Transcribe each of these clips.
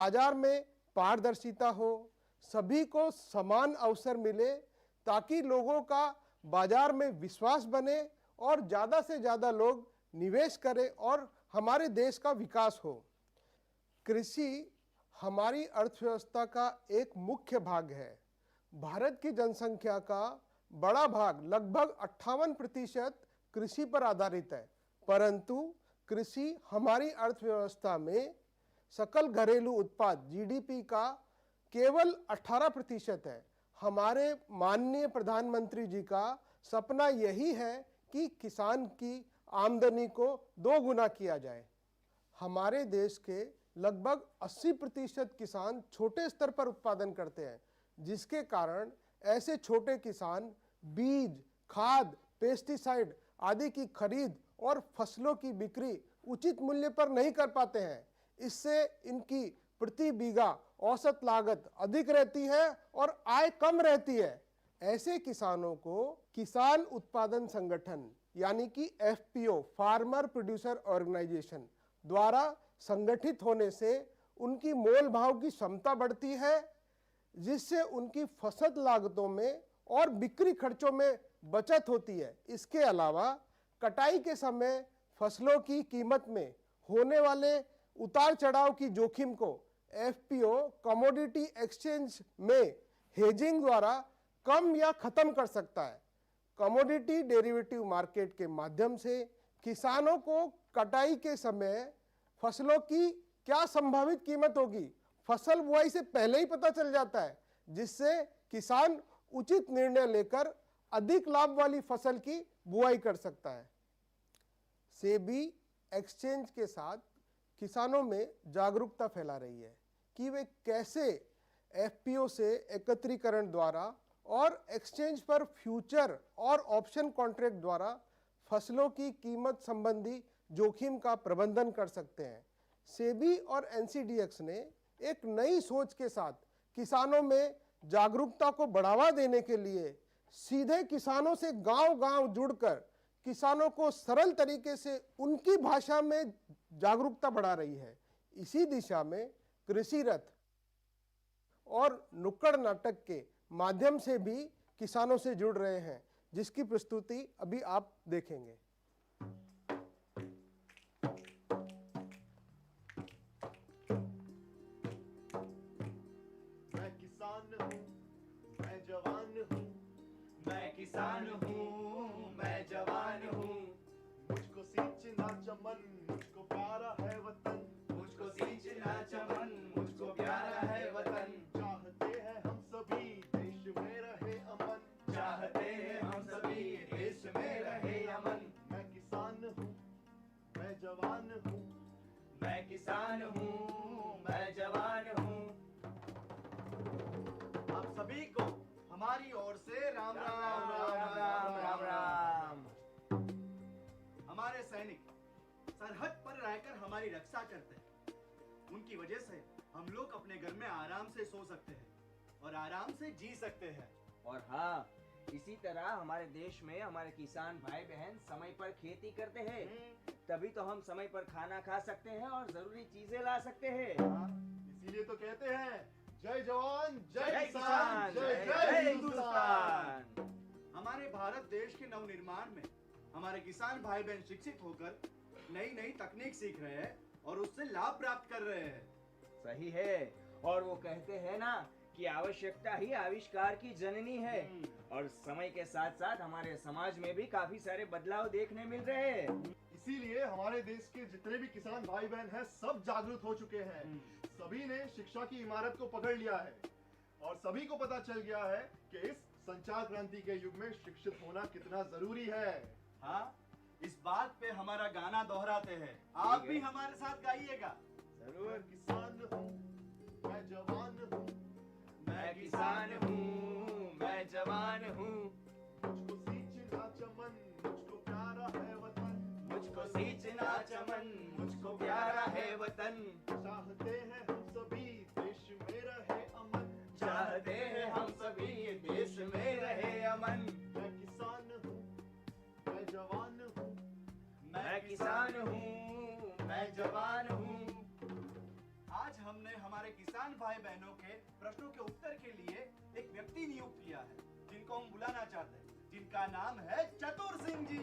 बाजार में पारदर्शिता हो, सभी को समान अवसर मिले ताकि लोगों का बाजार में विश्वास बने और ज़्यादा से ज़्यादा लोग निवेश करें और हमारे देश का विकास हो। कृषि हमारी अर्थव्यवस्था का एक मुख्य भाग है। भारत की जनसंख्या का बड़ा भाग लगभग 58% कृषि पर आधारित है, परंतु कृषि हमारी अर्थव्यवस्था में सकल घरेलू उत्पाद जीडीपी का केवल 18% है। हमारे माननीय प्रधानमंत्री जी का सपना यही है कि किसान की आमदनी को 2 गुना किया जाए। हमारे देश के लगभग 80% किसान छोटे स्तर पर उत्पादन करते हैं, जिसके कारण ऐसे छोटे किसान बीज, खाद, पेस्टिसाइड आदि की खरीद और फसलों की बिक्री उचित मूल्य पर नहीं कर पाते हैं। इससे इनकी प्रति बीघा औसत लागत अधिक रहती है और आय कम रहती है। ऐसे किसानों को किसान उत्पादन संगठन यानी कि एफपीओ फार्मर प्रोड्यूसर ऑर्गेनाइजेशन द्वारा संगठित होने से उनकी मोल भाव की क्षमता बढ़ती है, जिससे उनकी फसल लागतों में और बिक्री खर्चों में बचत होती है। इसके अलावा कटाई के समय फसलों की कीमत में होने वाले उतार चढ़ाव की जोखिम को एफपीओ कमोडिटी एक्सचेंज में हेजिंग द्वारा कम या खत्म कर सकता है। कमोडिटी डेरिवेटिव मार्केट के माध्यम से किसानों को कटाई के समय फसलों की क्या संभावित कीमत होगी फसल बुआई से पहले ही पता चल जाता है, जिससे किसान उचित निर्णय लेकर अधिक लाभ वाली फसल की बुआई कर सकता है। सेबी एक्सचेंज के साथ किसानों में जागरूकता फैला रही है कि वे कैसे एफपीओ से एकत्रीकरण द्वारा और एक्सचेंज पर फ्यूचर और ऑप्शन कॉन्ट्रैक्ट द्वारा फसलों की कीमत संबंधी जोखिम का प्रबंधन कर सकते हैं। सेबी और एनसीडीएक्स ने एक नई सोच के साथ किसानों में जागरूकता को बढ़ावा देने के लिए सीधे किसानों से गांव-गांव जुड़कर किसानों को सरल तरीके से उनकी भाषा में जागरूकता बढ़ा रही है। इसी दिशा में कृषि रथ और नुक्कड़ नाटक के माध्यम से भी किसानों से जुड़ रहे हैं, जिसकी प्रस्तुति अभी आप देखेंगे। मैं किसान हूँ, मैं जवान हूँ, मैं किसान हूँ, मैं जवान हूँ, मुझको सींचना चमन, मुझको प्यारा है वतन, मुझको सींचना चमन, मुझको प्यारा है वतन। चाहते हैं हम सभी देश में रहे अमन, चाहते हैं हम सभी देश में रहे अमन। मैं किसान हूँ, मैं जवान हूँ, मैं किसान हूँ, मैं जवान हूँ। आप सभी को हमारी ओर से राम राम राम राम राम राम। हमारे सैनिक सरहद पर रहकर हमारी रक्षा करते हैं। उनकी वजह से हम लोग अपने घर में आराम से सो सकते हैं और आराम से जी सकते हैं। और हाँ, इसी तरह हमारे देश में हमारे किसान भाई बहन समय पर खेती करते हैं, तभी तो हम समय पर खाना खा सकते हैं और जरूरी चीजें ला सकते हैं। इसीलिए तो कहते हैं जय जवान जय जय किसान किसान, जय जय जय जय हिंदुस्तान। हिंदुस्तान। हमारे भारत देश के नवनिर्माण में हमारे किसान भाई बहन शिक्षित होकर नई नई तकनीक सीख रहे हैं और उससे लाभ प्राप्त कर रहे हैं। सही है। और वो कहते हैं ना कि आवश्यकता ही आविष्कार की जननी है। और समय के साथ साथ हमारे समाज में भी काफी सारे बदलाव देखने मिल रहे हैं। इसीलिए हमारे देश के जितने भी किसान भाई बहन हैं सब जागरूक हो चुके हैं। सभी ने शिक्षा की इमारत को पकड़ लिया है और सभी को पता चल गया है कि इस संचार क्रांति के युग में शिक्षित होना कितना जरूरी है। हाँ, इस बात पे हमारा गाना दोहराते हैं, आप भी हमारे साथ गाइएगा। जरूर। मैं किसान हूँ, मैं जवान हूँ, मैं किसान हूँ, मैं जवान हूँ, मुझको सींचना चमन, मुझको प्यारा है वतन, मुझको सींचना चमन, मुझको प्यारा है वतन। चाहते हैं हम सभी देश में रहे अमन, चाहते हैं हम सभी देश में रहे अमन। मैं किसान हूँ, मैं जवान हूँ, मैं किसान हूँ, मैं जवान हूँ। आज हमने हमारे हमारे किसान भाई बहनों के प्रश्नों के उत्तर के लिए एक व्यक्ति नियुक्त किया है, जिनको हम बुलाना चाहते हैं, जिनका नाम है चतुर सिंह जी।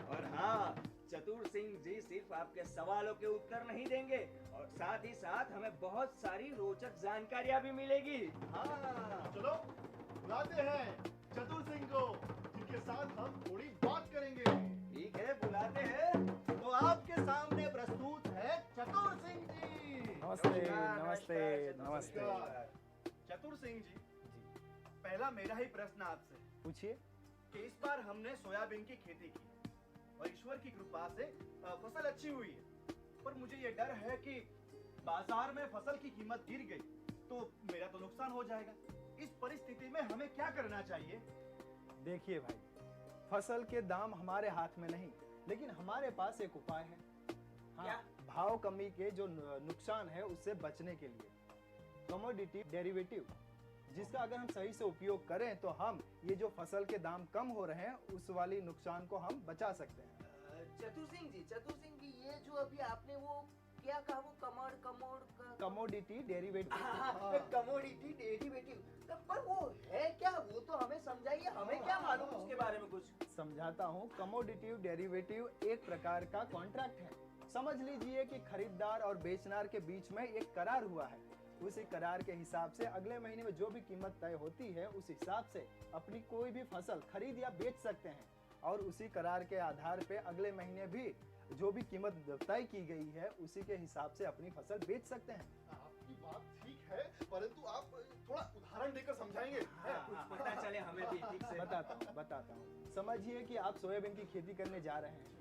और हाँ, चतुर सिंह जी सिर्फ आपके सवालों के उत्तर नहीं देंगे और साथ ही साथ हमें बहुत सारी रोचक जानकारियां भी मिलेगी। हाँ, चलो बुलाते हैं चतुर सिंह को, जिनके साथ हम थोड़ी बात करेंगे। ठीक है, बुलाते हैं। तो आपके सामने प्रस्तुत है चतुर सिंह जी। नमस्ते नमस्कार, नमस्ते नमस्कार, नमस्ते। चतुर सिंह जी, पहला मेरा ही प्रश्न आपसे पूछिए। कि इस बार हमने सोयाबीन की खेती की और ईश्वर की कृपा से फसल अच्छी हुई है, पर मुझे ये डर है कि बाजार में फसल की कीमत गिर गई तो मेरा तो नुकसान हो जाएगा। इस परिस्थिति में हमें क्या करना चाहिए? देखिए भाई, फसल के दाम हमारे हाथ में नहीं, लेकिन हमारे पास एक उपाय है। क्या? भाव कमी के जो नुकसान है उससे बचने के लिए कमोडिटी डेरिवेटिव, जिसका अगर हम सही से उपयोग करें तो हम ये जो फसल के दाम कम हो रहे हैं उस वाली नुकसान को हम बचा सकते हैं। चतुर सिंह जी, ये जो अभी आपने वो क्या कहा, वो कमोडिटी डेरिवेटिव। कमोडिटी डेरिवेटिव, पर वो है क्या? वो तो हमें समझाइए, हमें क्या मालूम उसके बारे में कुछ। समझाता हूँ। कमोडिटी डेरिवेटिव एक प्रकार का कॉन्ट्रैक्ट है। समझ लीजिए कि खरीदार और बेचनार के बीच में एक करार हुआ है। उसी करार के हिसाब से अगले महीने में जो भी कीमत तय होती है उस हिसाब से अपनी कोई भी फसल खरीद या बेच सकते हैं, और उसी करार के आधार पे अगले महीने भी जो भी कीमत तय की गई है उसी के हिसाब से अपनी फसल बेच सकते हैं। आपकी बात ठीक है, परंतु आप थोड़ा उदाहरण देकर समझाएंगे। कुछ पता चले हमें भी ठीक से। बताता हूँ। समझिए कि आप सोयाबीन की खेती करने जा रहे हैं।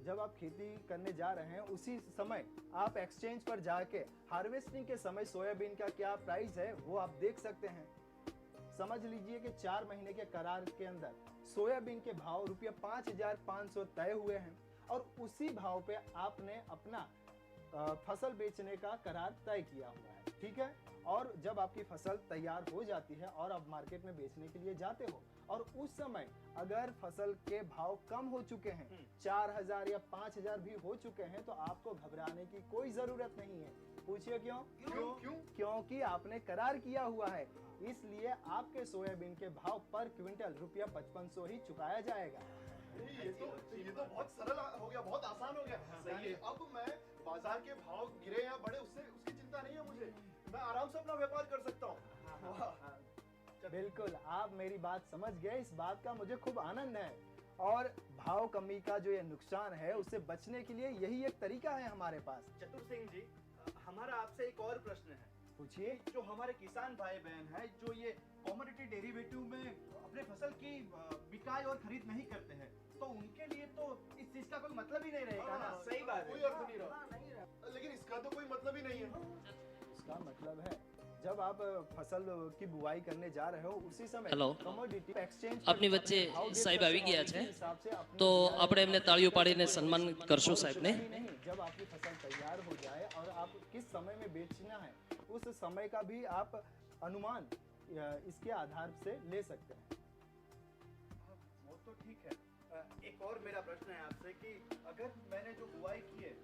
जब आप खेती करने जा रहे हैं उसी समय आप एक्सचेंज पर जाके हार्वेस्टिंग के समय सोयाबीन का क्या प्राइस है वो आप देख सकते हैं। समझ लीजिए कि 4 महीने के करार के अंदर सोयाबीन के भाव ₹5,500 तय हुए हैं, और उसी भाव पे आपने अपना फसल बेचने का करार तय किया हुआ है। ठीक है, और जब आपकी फसल तैयार हो जाती है और आप मार्केट में बेचने के लिए जाते हो, और उस समय अगर फसल के भाव कम हो चुके हैं, 4,000 या 5,000 भी हो चुके हैं, तो आपको घबराने की कोई जरूरत नहीं है। पूछिए क्यों? क्यों? क्योंकि आपने करार किया हुआ है, इसलिए आपके सोयाबीन के भाव पर क्विंटल ₹5500 ही चुकाया जाएगा। ये तो बहुत सरल हो गया, बहुत आसान हो गया। सही है। अब मैं बाजार के भाव गिरे या बढ़े उसकी चिंता नहीं है मुझे। मैं आराम से अपना व्यापार कर सकता हूँ। बिल्कुल, आप मेरी बात समझ गए। इस बात का मुझे खूब आनंद है। और भाव कमी का जो ये नुकसान है उससे बचने के लिए यही एक तरीका है हमारे पास। चतुर सिंह जी, हमारा आपसे एक और प्रश्न है। पूछिए। जो हमारे किसान भाई बहन हैं, जो ये कमोडिटी डेरिवेटिव में अपने फसल की बिकाई और खरीद नहीं करते हैं, तो उनके लिए तो इस चीज का कोई मतलब ही नहीं रहेगा ना। सही बात है। कोई अर्थ नहीं रहा। लेकिन इसका तो कोई मतलब ही नहीं है। इसका मतलब है जब आप फसल की बुआई करने जा रहे हो उसी समय હેલો. કમોડિટી એક્સચેન્જ આપની વચ્ચે સાહેબ આવી ગયા છે, તો આપણે એમને તાળીઓ પાડીને સન્માન કરશું સાહેબને. नहीं, जब आपकी फसल तैयार हो जाए और आप किस समय में बेचना है उस समय का भी आप अनुमान इसके आधार से ले सकते हैं। वो तो ठीक है। एक और मेरा प्रश्न है आपसे कि अगर मैंने जो बुआई की है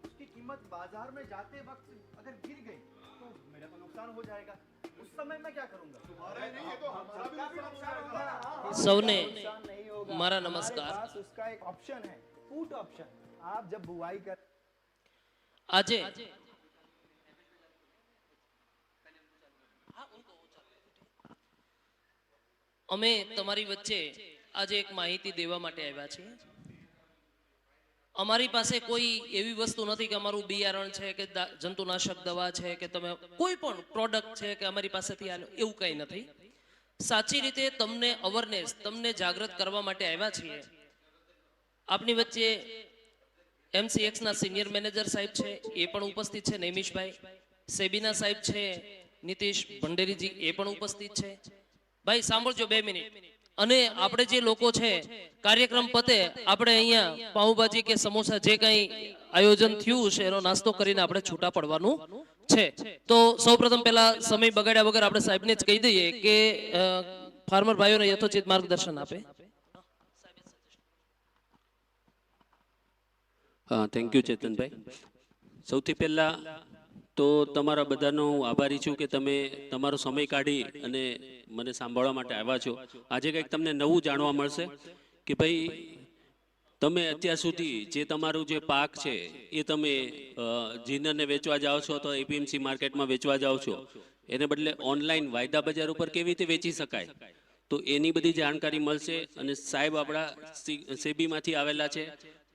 उसकी कीमत बाजार में जाते वक्त अगर गिर गई तो मेरा तो नुकसान हो जाएगा। उस समय मैं क्या करूंगा? तुम्हारा ही नहीं, ये तो हमारा भी नुकसान हो जाएगा। સૌને नुकसान नहीं होगा। મારા हमारे નમસ્કાર. पास उसका एक ऑप्शन है, पुट ऑप्शन। आप जब बुआई कर આજે અમે તમારી વચ્ચે આજે એક માહિતી દેવા માટે આવ્યા છીએ. અમારી પાસે કોઈ એવી વસ્તુ નથી કે અમારું બિયારણ છે કે જંતુનાશક દવા છે કે તમે કોઈ પણ પ્રોડક્ટ છે કે અમારી પાસેથી આનો એવું કંઈ નથી. સાચી રીતે તમને અવેરનેસ, તમને જાગૃત કરવા માટે આવ્યા છીએ. આપની વચ્ચે MCX ના સિનિયર મેનેજર સાહેબ છે, એ પણ ઉપસ્થિત છે, નૈમિષભાઈ. સેબીના સાહેબ છે, નીતિશ ભંડેરીજી, એ પણ ઉપસ્થિત છે. ભાઈ સાંભળજો 2 મિનિટ. અને આપણે જે લોકો છે કાર્યક્રમ પતે આપણે અહીંયા પાઉંભાજી કે સમોસા જે કંઈ આયોજન થયું છે એનો નાસ્તો કરીને આપણે છૂટા પડવાનું છે. તો સૌપ્રથમ પહેલા સમય બગાડ્યા વગર આપણે સાહેબને જ કહી દઈએ કે ફાર્મર ભાઈઓને યથોચિત માર્ગદર્શન આપે. થેન્ક યુ ચેતનભાઈ. સૌથી પહેલા તો તમારા બધાનો હું આભારી છું કે તમે તમારો સમય કાઢી અને મને સાંભળવા માટે આવ્યા છો. આજે કંઈક તમને નવું જાણવા મળશે કે ભાઈ તમે અત્યાર સુધી જે તમારું જે પાક છે એ તમે જીનરને વેચવા જાઓ છો તો એપીએમસી માર્કેટમાં વેચવા જાઓ છો, એને બદલે ઓનલાઈન વાયદા બજાર ઉપર કેવી રીતે વેચી શકાય તો એની બધી જાણકારી મળશે. અને સાહેબ આપણા સેબીમાંથી આવેલા છે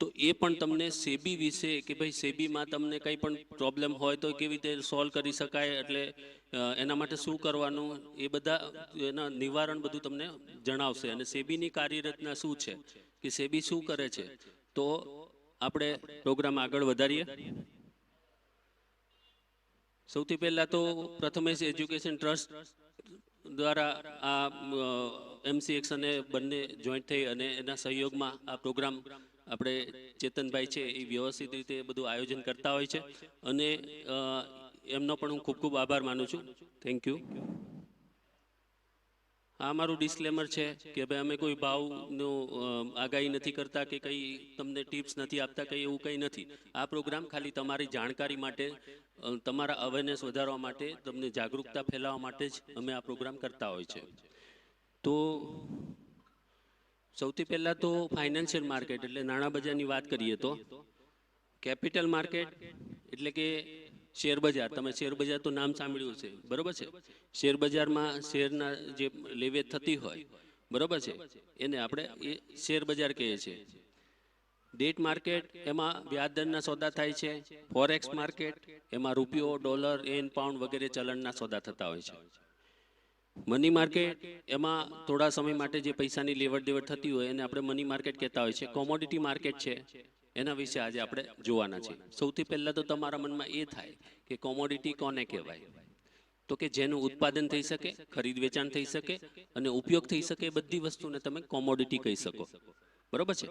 તો એ પણ તમને સેબી વિશે કે ભાઈ સેબીમાં તમને કંઈ પણ પ્રોબ્લેમ હોય તો કેવી રીતે સોલ્વ કરી શકાય, એટલે એના માટે શું કરવાનું એ બધા એના નિવારણ બધું તમને જણાવશે. અને સેબીની કાર્યરચના શું છે કે સેબી શું કરે છે, તો આપણે પ્રોગ્રામ આગળ વધારીએ. સૌથી પહેલા તો પ્રથમેશ એજ્યુકેશન ટ્રસ્ટ દ્વારા આ એમસીએક્સ અને બંને જોઈન્ટ થઈ અને એના સહયોગમાં આ પ્રોગ્રામ આપણે ચેતનભાઈ છે એ વ્યવસ્થિત રીતે બધું આયોજન કરતા હોય છે અને એમનો પણ હું ખૂબ ખૂબ આભાર માનું છું. Thank you. આ મારું ડિસ્ક્લેમર છે કે ભાઈ અમે કોઈ ભાવનું આગાહી નથી કરતા કે કંઈ તમને ટિપ્સ નથી આપતા, કંઈ એવું કંઈ નથી. આ પ્રોગ્રામ ખાલી તમારી જાણકારી માટે, તમારા અવેરનેસ વધારવા માટે, તમને જાગૃતતા ફેલાવવા માટે જ અમે આ પ્રોગ્રામ કરતા હોય છે. તો સૌથી પહેલાં તો ફાઇનાન્શિયલ માર્કેટ એટલે નાણાં બજારની વાત કરીએ તો કેપિટલ માર્કેટ એટલે કે શેર બજાર. તમે શેર બજાર તો નામ સાંભળ્યું છે, બરોબર છે. શેર બજારમાં શેરના જે લેવેચ થતી હોય, બરોબર છે, એને આપણે એ શેર બજાર કહીએ છીએ. ડેટ માર્કેટ એમાં વ્યાજદરના સોદા થાય છે. ફોરેક્સ માર્કેટ એમાં રૂપિયો, ડોલર, એન, પાઉન્ડ વગેરે ચલણના સોદા થતા હોય છે. મની માર્કેટ એમાં થોડા સમય માટે જે પૈસાની લેવડ દેવડ થતી હોય એને આપણે મની માર્કેટ કહેતા હોય છે. કોમોડિટી માર્કેટ છે એના વિશે આજે આપણે જોવાના છે. સૌથી પહેલાં તો તમારા મનમાં એ થાય કે કોમોડિટી કોને કહેવાય, તો કે જેનું ઉત્પાદન થઈ શકે, ખરીદ વેચાણ થઈ શકે અને ઉપયોગ થઈ શકે એ બધી વસ્તુને તમે કોમોડિટી કહી શકો, બરોબર છે.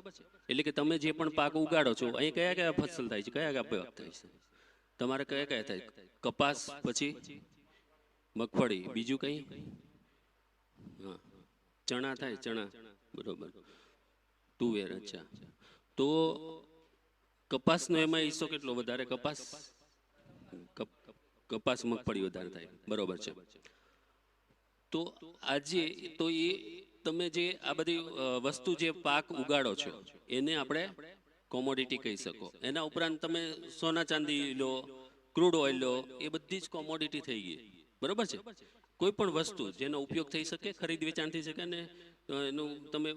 એટલે કે તમે જે પણ પાક ઉગાડો છો, અહીં કયા કયા ફસલ થાય છે, કયા કયા પાક થાય છે, તમારે કયા કયા થાય? કપાસ, પછી મગફળી, બીજું કંઈ? હા, ચણા થાય, ચણા, બરોબર. તુવેર, અચ્છા. તો કપાસનો એમાં હિસ્સો કેટલો વધારે? કપાસ મગફળી વધારે થાય, બરોબર છે. તો આજે તો એ તમે જે આ બધી વસ્તુ જે પાક ઉગાડો છો એને આપણે કોમોડિટી કહી શકો. એના ઉપરાંત તમે સોના ચાંદી લો, ક્રૂડ ઓઇલ લો, એ બધી જ કોમોડિટી થઈ ગઈ, બરોબર છે. કોઈ પણ વસ્તુ જેનો ઉપયોગ થઈ શકે, ખરીદ વેચાણ થઈ શકે અને એનું તમે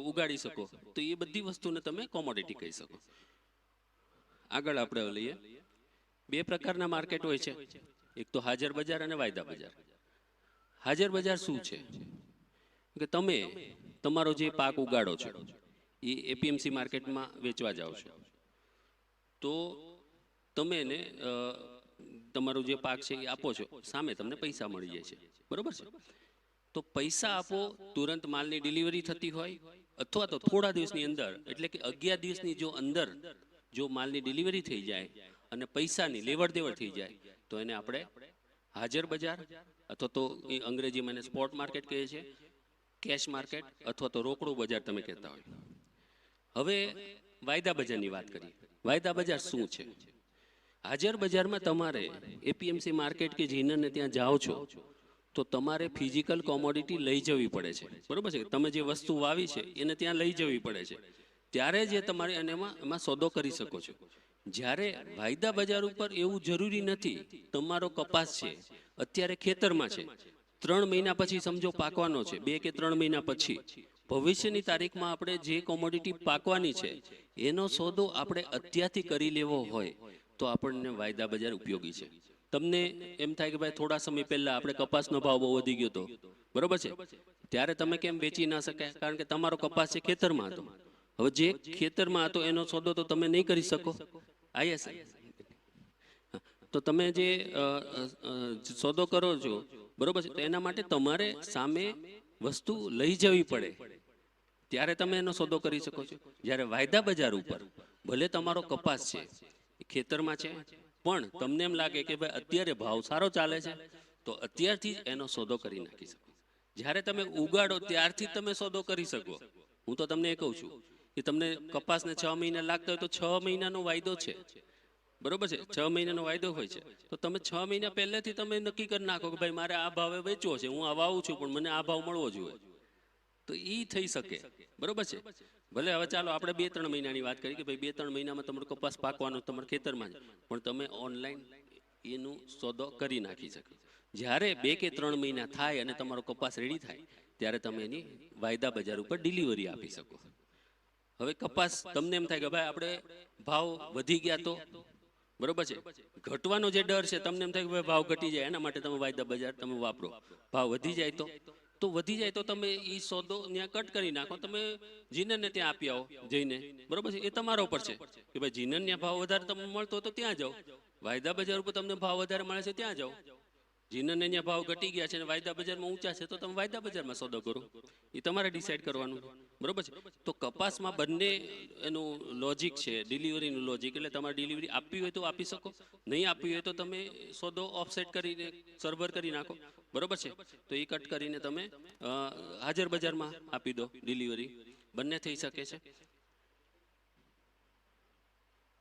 ઉગાડી શકો તો એ બધી વસ્તુને તમે કોમોડિટી કહી શકો. આગળ આપણે લઈએ. બે પ્રકારના માર્કેટ હોય છે, એક તો હાજર બજાર અને વાયદા બજાર. હાજર બજાર શું છે કે તમે તમારો જે પાક ઉગાડો છો એ એપીએમસી માર્કેટમાં વેચવા જાઓ છો તો તમે એને તમારું જે પાક છે એ આપો છો, સામે તમને પૈસા મળી જાય છે, બરોબર છે. તો પૈસા આપો, તુરંત માલની ડિલિવરી થતી હોય અથવા તો થોડા દિવસની અંદર એટલે કે 11 દિવસની જો અંદર જો માલની ડિલિવરી થઈ જાય અને પૈસાની લેવડ દેવડ થઈ જાય તો એને આપણે હાજર બજાર અથવા તો અંગ્રેજીમાં એને સ્પોટ માર્કેટ કહે છે, કેશ માર્કેટ અથવા તો રોકડું બજાર તમે કહેતા હોય. હવે વાયદા બજારની વાત કરીએ. વાયદા બજાર શું છે? હાજર બજારમાં તમારે એપીએમસી માર્કેટ કે જીનરને ત્યાં જાઓ છો તો તમારે ફિઝિકલ કોમોડિટી લઈ જવી પડે છે, બરોબર છે. તમે જે વસ્તુ વાવી છે એને ત્યાં લઈ જવી પડે છે, ત્યારે જે તમારે એમાં સોદો કરી શકો છો. જ્યારે વાયદા બજાર ઉપર એવું જરૂરી નથી. તમારો કપાસ છે અત્યારે ખેતરમાં છે, 3 મહિના પછી સમજો પાકવાનો છે, 2 કે 3 મહિના પછી ભવિષ્યની તારીખમાં આપણે જે કોમોડિટી પાકવાની છે એનો સોદો આપણે અત્યારથી કરી લેવો હોય તો આપણને વાયદા બજાર ઉપયોગી છે. તમને એમ થાય કે ભાઈ થોડા સમય પહેલા આપણે કપાસનો ભાવ બહુ વધી ગયો હતો, બરોબર છે, ત્યારે તમે કેમ વેચી ના શકાય? કારણ કે તમારો કપાસ છે ખેતરમાં હતો. હવે જે ખેતરમાં હતો એનો સોદો તો તમે નહીં કરી શકો. તો તમે જે સોદો કરો છો, બરોબર છે, તો એના માટે તમારે સામે વસ્તુ લઈ જવી પડે ત્યારે તમે એનો સોદો કરી શકો છો. જ્યારે વાયદા બજાર ઉપર ભલે તમારો કપાસ છે એ ખેતરમાં છે પણ તમને એમ લાગે કે ભાઈ અત્યારે ભાવ સારો ચાલે છે તો અત્યારથી જ એનો સોદો કરી નાખી શકો. જ્યારે તમે ઉગાડો ત્યારથી તમે સોદો કરી શકો. હું તો તમને એ કહું છું કે તમને કપાસને 6 મહિના લાગતા હોય તો 6 મહિનાનો વાયદો છે, બરોબર છે, 6 મહિનાનો વાયદો હોય છે. તો તમે 6 મહિના પહેલેથી તમે નક્કી કરી નાખો કે ભાઈ મારે આ ભાવે વેચવો છે, હું આ વાવું છું પણ મને આ ભાવ મળવો જોઈએ, તો એ થઈ શકે. બરોબર છે. ભલે હવે ચાલો આપણે 2-3 મહિનાની વાત કરી કે ભાઈ 2-3 મહિનામાં તમારો કપાસ પાકવાનો તમારા ખેતરમાં છે, પણ તમે ઓનલાઈન એનું સોદો કરી નાખી શકો. જ્યારે 2 કે 3 મહિના થાય અને તમારો કપાસ રેડી થાય ત્યારે તમે એની વાયદા બજાર ઉપર ડિલિવરી આપી શકો. હવે કપાસ તમને એમ થાય કે ભાઈ આપણે ભાવ વધી ગયા તો બરોબર છે, ઘટવાનો જે ડર છે તમને એમ થાય કે ભાઈ ભાવ ઘટી જાય એના માટે તમે વાયદા બજાર તમે વાપરો. ભાવ વધી જાય તો વધી જાય તો તમે એ સોદો ત્યાં કટ કરી નાખો, તમે જીનરને ત્યાં આપી આવો જઈને. બરોબર છે, એ તમારા ઉપર છે કે ભાઈ જીનર ત્યાં ભાવ વધારે તમને મળતો તો ત્યાં જાઓ, વાયદા બજાર ઉપર તમને ભાવ વધારે મળે છે ત્યાં જાઓ. જીનરને ત્યાં ભાવ ઘટી ગયા છે અને વાયદા બજારમાં ઊંચા છે તો તમે વાયદા બજારમાં સોદો કરો, એ તમારે ડિસાઈડ કરવાનું. બરોબર છે. તો કપાસમાં બંને એનું લોજિક છે, ડિલિવરીનું લોજિક, એટલે તમારે ડિલિવરી આપવી હોય તો આપી શકો, નહીં આપવી હોય તો તમે સોદો ઓફસેટ કરીને સર્વર કરી નાખો. બરોબર છે. તો એ કટ કરીને તમે હાજર બજારમાં આપી દો ડિલિવરી, બંને થઈ શકે છે.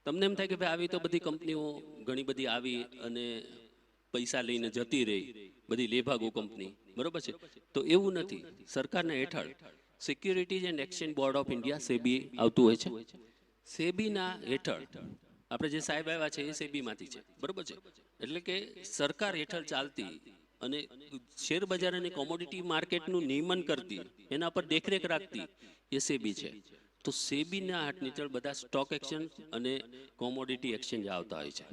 તમને એમ થાય કે ભાઈ આવી તો બધી કંપનીઓ ઘણી બધી આવી અને પૈસા લઈને જતી રહી, બધી લેભાગુ કંપની. બરોબર છે. તો એવું નથી. સરકારના હેઠળ securities and exchange board of India SEBI આવતું હોય છે. સેબીના હેઠળ આપણે જે સાહેબ આવ્યા છે એ સેબીમાંથી છે. બરોબર છે. એટલે કે સરકાર હેઠળ ચાલતી અને શેર બજાર અને કોમોડિટી માર્કેટનું નિયમન કરતી, એના પર દેખરેખ રાખતી એ સેબી છે. તો સેબીના હાથ નીચળ બધા સ્ટોક એક્સચેન્જ અને કોમોડિટી એક્સચેન્જ આવતા હોય છે.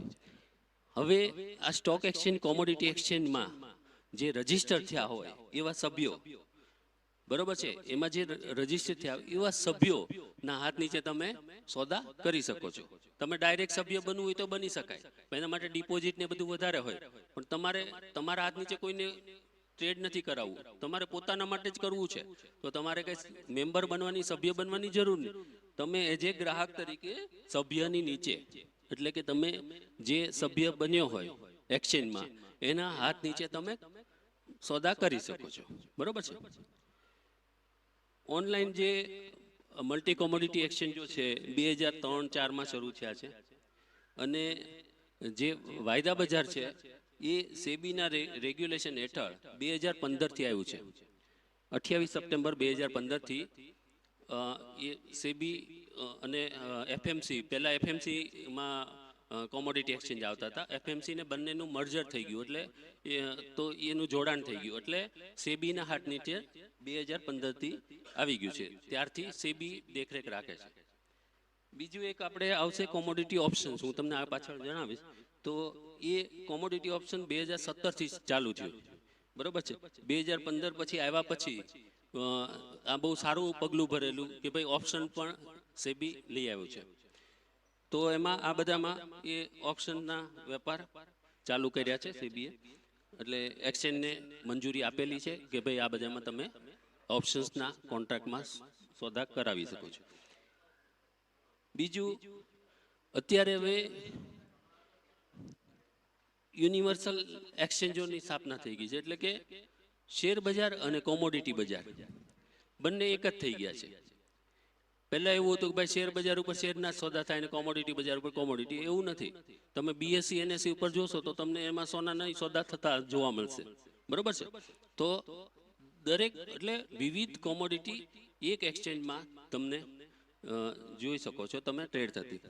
હવે આ સ્ટોક એક્સચેન્જ કોમોડિટી એક્સચેન્જમાં જે રજીસ્ટર થયા હોય એવા સભ્યો, બરોબર છે, એમાં જે રજીસ્ટર થયા એવા સભ્યોના હાથ નીચે તમે સોદા કરી શકો છો. તમે ડાયરેક્ટ સભ્ય બનવું હોય તો બની શકાય, એના માટે ડિપોઝિટ ને બધું વધારે હોય, પણ તમારે તમારા હાથ નીચે કોઈને ટ્રેડ નથી કરાવવું, તમારે પોતાના માટે જ કરવું છે, તો તમારે કઈ મેમ્બર બનવાની, સભ્ય બનવાની જરૂર નહીં. તમે એજ એ ગ્રાહક તરીકે સભ્યની નીચે, એટલે કે તમે જે સભ્ય બન્યો હોય એક્સચેન્જમાં એના હાથ નીચે તમે સોદા કરી શકો છો. બરોબર છે. ઓનલાઈન જે મલ્ટી કોમોડિટી એક્સચેન્જો છે 2003-04માં શરૂ થયા છે, અને જે વાયદા બજાર છે એ સેબીના રેગ્યુલેશન હેઠળ 2015થી આવ્યું છે. 28 સપ્ટેમ્બર 2015થી એ સેબી અને એફએમસી, પહેલા એફએમસીમાં કોમોડિટી એક્સચેન્જ આવતા હતા, એફએમસી ને બંનેનું મર્જર થઈ ગયું, એટલે તો એનું જોડાણ થઈ ગયું, એટલે સેબીના હાથ નીચે 2015થી આવી ગયું છે. ત્યારથી સેબી દેખરેખ રાખે છે. બીજું એક આપણે આવશે કોમોડિટી ઓપ્શન્સ, હું તમને આ પાછળ જણાવીશ. તો એ કોમોડિટી ઓપ્શન 2017થી ચાલુ થયું. બરોબર છે. 2015 પછી આવ્યા પછી આ બહુ સારું પગલું ભરેલું કે ભાઈ ઓપ્શન પણ સેબી લઈ આવ્યું છે. તો એમાં આ બધામાં એ ઓપ્શનના વેપાર ચાલુ કર્યા છે સેબીએ, એટલે એક્સચેન્જને મંજૂરી આપેલી છે કે ભાઈ આ બધામાં તમે ઓપ્શન્સના કોન્ટ્રાક્ટમાં સોદા કરાવી શકો છો. બીજું, અત્યારે હવે યુનિવર્સલ એક્સચેન્જોની સ્થાપના થઈ ગઈ છે, એટલે કે શેર બજાર અને કોમોડિટી બજાર બંને એક જ થઈ ગયા છે. પહેલા એવું હતું કે ભાઈ શેર બજાર ઉપર શેરના સોદા થાય અને કોમોડિટી બજાર ઉપર કોમોડિટી, એવું નથી. તમે બીએસસી એનએસસી ઉપર જોશો તો તમને એમાં સોનાના સોદા થતા જોવા મળશે. બરોબર છે. તો દરેક, એટલે વિવિધ કોમોડિટી એક એક્સચેન્જમાં તમને જોઈ શકો છો તમે ટ્રેડ થતી.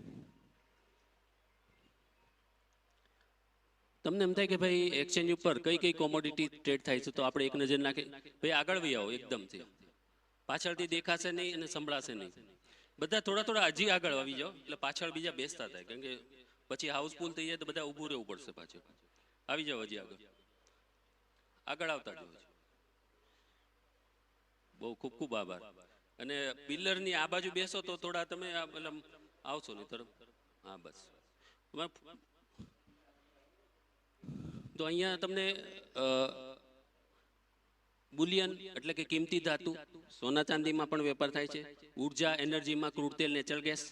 તમને એમ થાય કે ભાઈ એક્સચેન્જ ઉપર કઈ કઈ કોમોડિટી ટ્રેડ થાય છે, તો આપણે એક નજર નાખી, ભાઈ આગળ વહી આવો એકદમથી, પાછળથી દેખાશે નહીં અને સંભળાશે નહીં. બધા થોડા થોડા હજી આગળ આવી જાઓ, એટલે પાછળ બીજા બેસતા થાય, કારણ કે પછી હાઉસફુલ થઈ જાય તો બધા ઊભું રહેવું પડશે પાછળ. આવી જાઓ હજી આગળ, આગળ આવતા જાઓ. બહુ ખૂબ ખૂબ આભાર. અને પિલરની આ બાજુ બેસો તો થોડા તમે આવશો નહીં તરફ. હા બસ. તો અહીંયા તમને બુલિયન એટલે કે કિંમતી ધાતુ, સોના ચાંદીમાં પણ વેપાર થાય છે. ઉર્જા, એનર્જીમાં ક્રૂડ તેલ, નેચરલ ગેસ,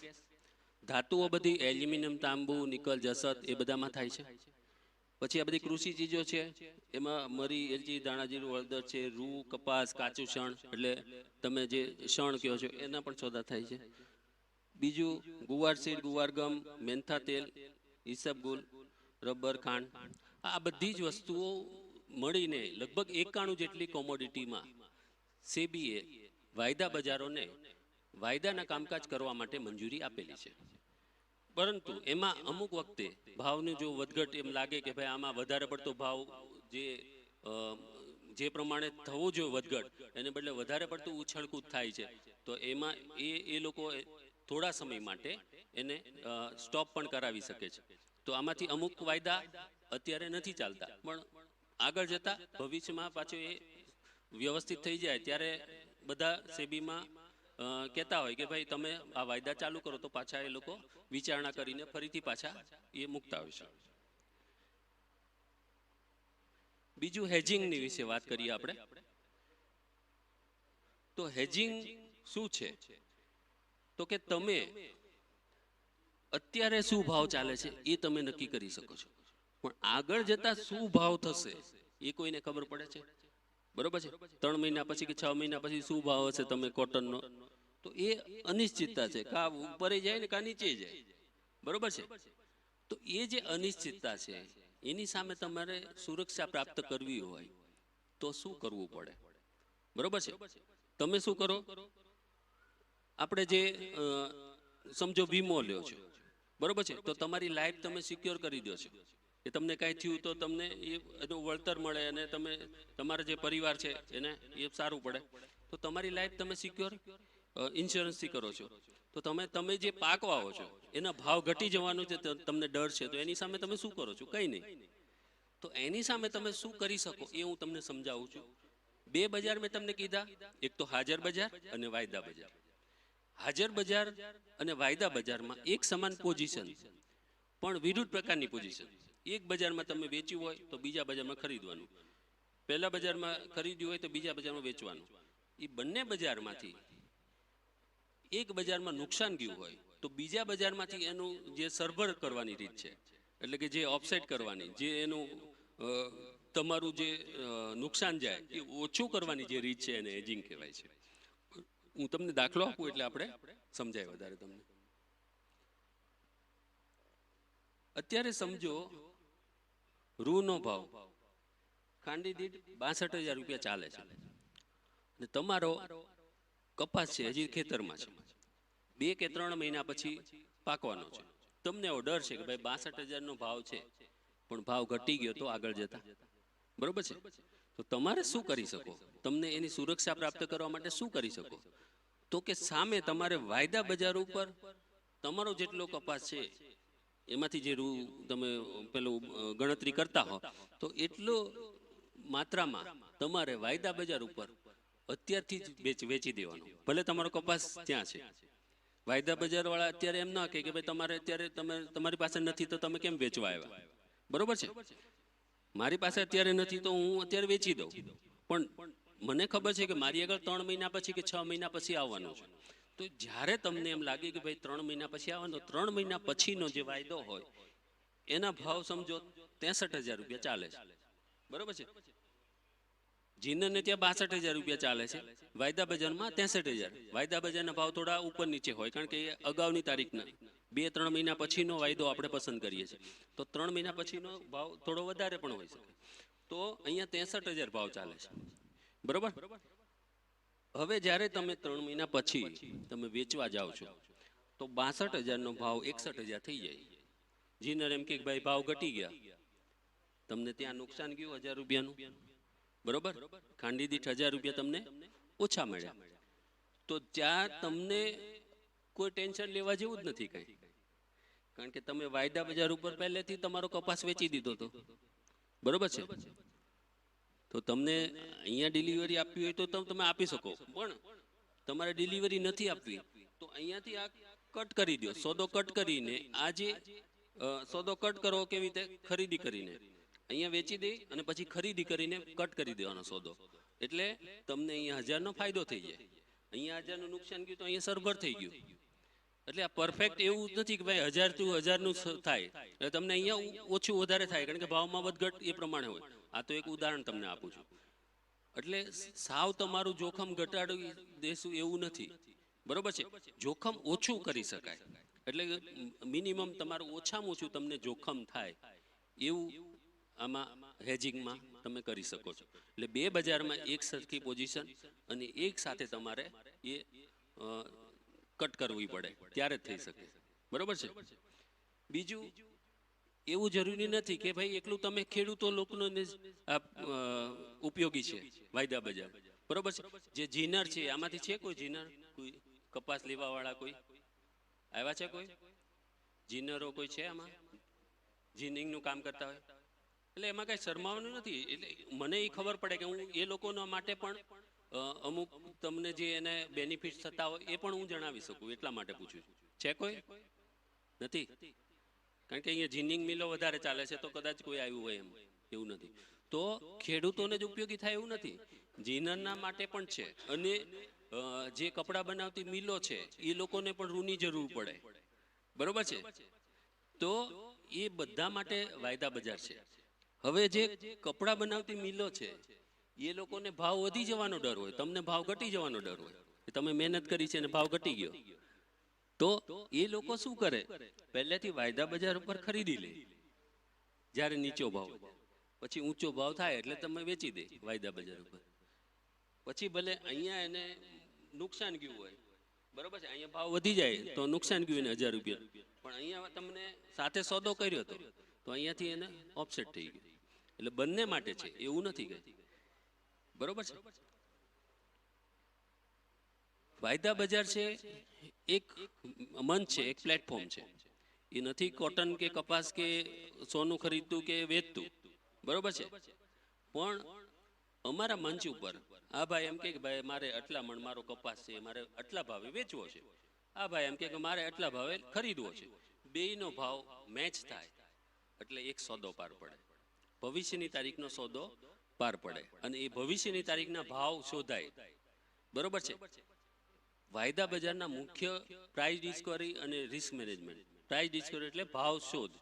ધાતુઓ બધી એલ્યુમિનિયમ, તાંબુ, નિકલ, જસત એ બધામાં થાય છે. પછી આ બધી કૃષિ ચીજો છે, એમાં મરી, એલચી, દાણાજીરું, હળદર છે, રૂ, કપાસ, કાચું શણ, એટલે તમે જે શણ કહો છો એના પણ સોદા થાય છે. બીજું ગુવાર સીડ, ગુવાર ગમ, મેંથા તેલ, ઈસબગુલ, રબર, ખાંડ, આ બધી જ વસ્તુઓ મળીને લગભગ 91 જેટલી કોમોડિટીમાં સેબીએ વાયદા બજારોને વાયદાના કામકાજ કરવા માટે મંજૂરી આપેલી છે. પરંતુ એમાં અમુક વખતે ભાવની જો વધઘટ એમ લાગે કે ભાઈ આમાં વધારે પડતો ભાવ જે પ્રમાણે થવો જોઈએ વધઘટ એને બદલે વધારે પડતું ઉછળકૂદ થાય છે, તો એમાં એ લોકો થોડા સમય માટે એને સ્ટોપ પણ કરાવી શકે છે. તો આમાંથી અમુક વાયદા અત્યારે નથી ચાલતા, પણ આગળ જતા ભવિષ્યમાં પાછો એ વ્યવસ્થિત થઈ જાય ત્યારે બધા સેબીમાં કહેતા હોય કે ભાઈ તમે આ વાયદા ચાલુ કરો, તો પાછા એ લોકો વિચારણા કરીને ફરીથી પાછા એ મૂકતા હોય છે. બીજું હેજિંગની વિશે વાત કરીએ આપણે. તો હેજિંગ શું છે? તો કે તમે અત્યારે શું ભાવ ચાલે છે એ તમે નક્કી કરી શકો છો, પણ આગળ જતા શું ભાવ થશે એ કોઈને ખબર પડે છે? બરોબર છે. 3 મહિના પછી કે 6 મહિના પછી શું ભાવ હશે તમે કોટનનો, તો એ અનિશ્ચિતતા છે. કા ઉપર જાય ને કા નીચે જાય. બરોબર છે. તો એ જે અનિશ્ચિતતા છે એની સામે તમારે સુરક્ષા પ્રાપ્ત કરવી હોય તો શું કરવું પડે? બરોબર છે. તમે શું કરો? આપણે જે સમજો વીમો લ્યો છો, બરોબર છે, તો તમારી લાઈફ તમે સિક્યોર કરી દો છો કે તમને કાંઈ થયું તો તમને એનું વળતર મળે અને તમે તમારા જે પરિવાર છે એને એ સારું પડે. તો તમારી લાઈફ તમે સિક્યોર ઇન્સ્યોરન્સથી કરો છો. તો તમે જે પાક વાવો છો એના ભાવ ઘટી જવાનો છે તમને ડર છે, તો એની સામે તમે શું કરો છો? કંઈ નહીં. તો એની સામે તમે શું કરી શકો એ હું તમને સમજાવું છું. 2 બજાર મેં તમને કીધા, એક તો હાજર બજાર અને વાયદા બજાર. હાજર બજાર અને વાયદા બજારમાં એક સમાન પોઝિશન પણ વિરુદ્ધ પ્રકારની પોઝિશન. એક બજારમાં તમે વેચ્યું હોય તો બીજા બજારમાં ખરીદવાનું, પહેલા બજારમાં ખરીદ્યું હોય તો બીજા બજારમાં વેચવાનું. એ બંને બજારમાંથી એક બજારમાં નુકસાન ગયું હોય તો બીજા બજારમાંથી એનું જે સરભર કરવાની રીત છે, એટલે કે જે ઓફસેટ કરવાની, જે એનું તમારું જે નુકસાન જાય એ ઓછું કરવાની જે રીત છે એને હેજિંગ કહેવાય છે. હું તમને દાખલો આપું એટલે આપણે સમજાય વધારે તમને. અત્યારે સમજો રૂનો ભાવ ખાંડી દીઠ 62,000 રૂપિયા ચાલે છે અને તમારો કપાસ છે હજી ખેતરમાં છે, 2 કે 3 મહિના પછી પાકવાનો છે. તમને એવો ડર છે કે ભાઈ 62,000 ભાવ છે પણ ભાવ ઘટી ગયો તો આગળ જતા. બરોબર છે. તો તમારે શું કરી શકો? તમને એની સુરક્ષા પ્રાપ્ત કરવા માટે શું કરી શકો? તો કે સામે તમારે વાયદા બજાર ઉપર તમારો જેટલો કપાસ છે એમાંથી જે તમે પેલું ગણતરી કરતા હો તો એટલો માત્રામાં તમારે વાયદા બજાર ઉપર અત્યારથી જ વેચી દેવાનો. ભલે તમારો કપાસ ત્યાં છે, વાયદા બજાર વાળા અત્યારે એમ ના કહે કે ભાઈ તમારે અત્યારે તમારી પાસે નથી તો તમે કેમ વેચવા આવ્યા. બરોબર છે. મારી પાસે અત્યારે નથી તો હું અત્યારે વેચી દઉં, પણ મને ખબર છે કે મારી આગળ 3 મહિના પછી કે 6 મહિના પછી આવવાનું છે. તો જ્યારે તમને એમ લાગે કે ભાઈ 3 મહિના પછી આવવાનો, 3 મહિના પછીનો જે વાયદો હોય એના ભાવ સમજો 63,000 રૂપિયા ચાલે છે. બરોબર છે. જીનને ત્યાં 62,000 રૂપિયા ચાલે છે, વાયદા બજારમાં 63,000. વાયદા બજારના ભાવ થોડા ઉપર નીચે હોય કારણ કે એ અગાઉની તારીખના 2-3 મહિના પછીનો વાયદો આપણે પસંદ કરીએ છીએ, તો 3 મહિના પછીનો ભાવ થોડો વધારે પણ હોઈ શકે. તો અહીંયા 63,000 ભાવ ચાલે છે. બરોબર. હવે જ્યારે તમે 3 મહિના પછી તમે વેચવા જાઓ છો તો 62,000નો ભાવ 61,000 થઈ જાય. જીનર એમ કે ભાઈ ભાવ ઘટી ગયા, તમને ત્યાં નુકસાન ગયું 1,000 રૂપિયાનું. બરોબર. ખાંડી દીઠ 1,000 રૂપિયા તમને ઓછા મળ્યા. તો ત્યાં તમને કોઈ ટેન્શન લેવા જેવું જ નથી કંઈ, કારણ કે તમે વાયદા બજાર ઉપર પહેલેથી તમારો કપાસ વેચી દીધો હતો. બરોબર છે. તો તમને અહીંયા ડિલિવરી આપવી હોય તો તમે આપી શકો, પણ તમારે ડિલિવરી નથી આપવી તો અહીંયાથી આ કટ કરી દો. સોદો કટ કરીને આ જે સોદો કટ કરો કેવી રીતે? ખરીદી કરીને અહીંયા વેચી દઈ અને પછી ખરીદી કરીને કટ કરી દેવાનો સોદો, એટલે તમને અહીંયા 1,000નો ફાયદો થઈ જાય. અહીંયા 1,000નું નુકસાન ગયું તો અહીંયા સરભર થઈ ગયું. એટલે આ પરફેક્ટ એવું નથી કે ભાઈ 1,000 થી 1,000નું થાય એટલે તમને અહીંયા ઓછું વધારે થાય, કારણ કે ભાવમાં વધઘટ એ પ્રમાણે હોય. આ તો એક ઉદાહરણ તમને આપું છું. એટલે સાવ તમારું જોખમ ઘટાડી દેશું એવું નથી. બરોબર છે. જોખમ ઓછું કરી શકાય. એટલે મિનિમમ તમારું ઓછામાં ઓછું તમને જોખમ થાય એવું આમાં હેજિંગમાં તમે કરી શકો છો. એટલે બે બજારમાં એક સરખી પોઝિશન અને એક સાથે તમારે એ કટ કરવી પડે ત્યારે જ થઈ શકે. બરોબર છે. બીજું એવું જરૂરી નથી કે ભાઈ એકલું તમે ખેડૂતો લોકોનો ઉપયોગી છે વાયદા બજાર. બરોબર છે. જે જીનર છે આમાંથી છે કોઈ જીનર, કોઈ કપાસ લેવા વાળા કોઈ આવ્યા છે? કોઈ જીનરો કોઈ છે આમાં જીનિંગ નું કામ કરતા હોય? એટલે એમાં કઈ શરમાવાનું નથી. એટલે મને એ ખબર પડે કે હું એ લોકોના માટે પણ અમુક તમને જે એને બેનિફિટ થતા હોય એ પણ હું જણાવી શકું એટલા માટે પૂછું છું. છે કોઈ? નથી? કારણ કે અહીંયા જીનિંગ મિલો વધારે ચાલે છે તો કદાચ કોઈ આવ્યું હોય એમ, એવું નથી. તો ખેડૂતોને જ ઉપયોગી થાય એવું નથી, જીનરના માટે પણ છે. અને જે કપડાં બનાવતી મિલો છે એ લોકોને પણ રૂની જરૂર પડે. બરોબર છે. તો એ બધા માટે વાયદા બજાર છે. હવે જે કપડાં બનાવતી મિલો છે એ લોકોને ભાવ વધી જવાનો ડર હોય, તમને ભાવ ઘટી જવાનો ડર હોય. તમે મહેનત કરી છે અને ભાવ ઘટી ગયો તો એ લોકો શું કરે, પહેલેથી વાયદા બજાર ઉપર ખરીદી લે જ્યારે નીચો ભાવ, પછી ઊંચો ભાવ થાય એટલે તમે વેચી દે વાયદા બજાર ઉપર. પછી ભલે અહીંયા એને નુકસાન ગયું હોય, બરોબર છે, અહીંયા ભાવ વધી જાય તો નુકસાન ગયું એને 1000 રૂપિયા, પણ અહીંયા તમને સાથે સોદો કર્યો હતો તો અહીંયાથી એને ઓફસેટ થઈ ગયું. એટલે બંને માટે છે, એવું નથી કઈ. બરોબર છે. વાયદા બજાર છે એક મંચ છે, એક પ્લેટફોર્મ છે. એ નથી કોટન કે કપાસ કે સોનું ખરીદતું કે વેચતું. બરોબર છે. પણ અમારા મંચ ઉપર આ ભાઈ એમ કે ભાઈ મારે આટલા મણ મારો કપાસ છે, મારે આટલા ભાવે વેચવો છે. આ ભાઈ એમ કે મારે આટલા ભાવે ખરીદવો છે. બેયનો ભાવ મેચ થાય એટલે એક સોદો પાર પડે, ભવિષ્યની તારીખનો સોદો પાર પડે અને એ ભવિષ્યની તારીખના ભાવ શોધાય. બરોબર છે. વાયદા બજારના મુખ્ય પ્રાઇસ ડિસ્કવરી અને રિસ્ક મેનેજમેન્ટ. પ્રાઇસ ડિસ્કવરી એટલે ભાવ શોધ.